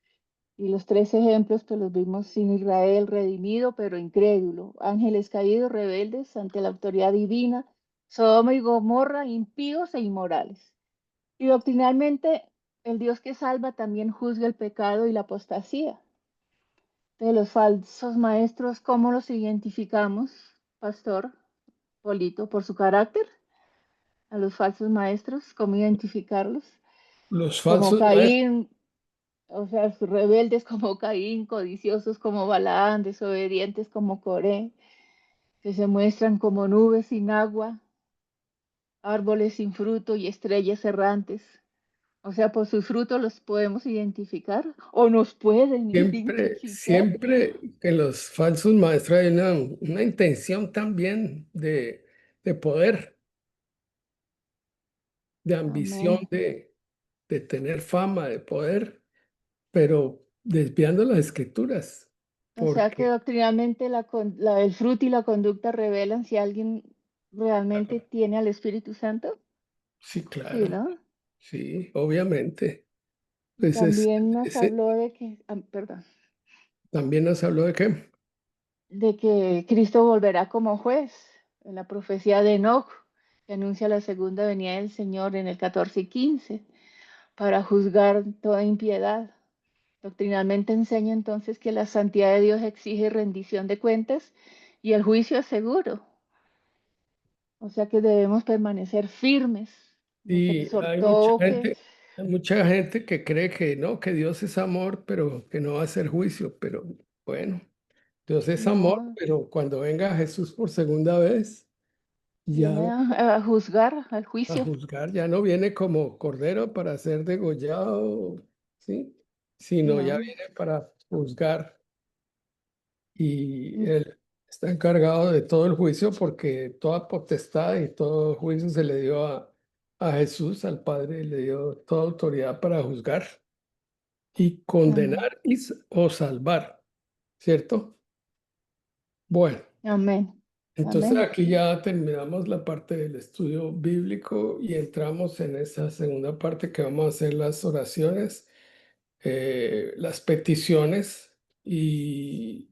Y los tres ejemplos, pues los vimos sin Israel redimido, pero incrédulo. Ángeles caídos, rebeldes ante la autoridad divina. Sodoma y Gomorra, impíos e inmorales. Y doctrinalmente, el Dios que salva también juzga el pecado y la apostasía. De los falsos maestros, ¿cómo los identificamos, pastor Polito? ¿Por su carácter? A los falsos maestros, ¿cómo identificarlos? Los Como falsos maestros, Caín, o sea, rebeldes como Caín, codiciosos como Balaán, desobedientes como Coré, que se muestran como nubes sin agua, árboles sin fruto y estrellas errantes. O sea, por sus frutos los podemos identificar o nos pueden siempre, identificar. siempre que los falsos maestros hay una intención también de poder, de ambición, Amén. de tener fama, de poder, pero desviando las escrituras, O sea que porque doctrinalmente el fruto y la conducta revelan si alguien realmente tiene al Espíritu Santo. sí, Sí, claro, ¿no? sí, obviamente. Y Pues también nos ese, habló de que, perdón, también nos habló de qué, de que Cristo volverá como juez en la profecía de Enoch, que anuncia la segunda venida del Señor en el 14 y 15, para juzgar toda impiedad. Doctrinalmente enseña entonces que la santidad de Dios exige rendición de cuentas y el juicio es seguro. O sea que debemos permanecer firmes. Nos y exhortó que, hay mucha gente que cree que no, que Dios es amor, pero que no va a hacer juicio, pero bueno. Dios es amor, no, pero cuando venga Jesús por segunda vez, ya viene a juzgar al a juicio. juzgar, ya no viene como cordero para ser degollado, ¿sí? Sino ya No, viene para juzgar y mm, Él está encargado de todo el juicio porque toda potestad y todo juicio se le dio a Jesús, al Padre, le dio toda autoridad para juzgar y amén, condenar o salvar, ¿cierto? Bueno. amén, Entonces amén. aquí ya terminamos la parte del estudio bíblico y entramos en esa segunda parte que vamos a hacer las oraciones, las peticiones y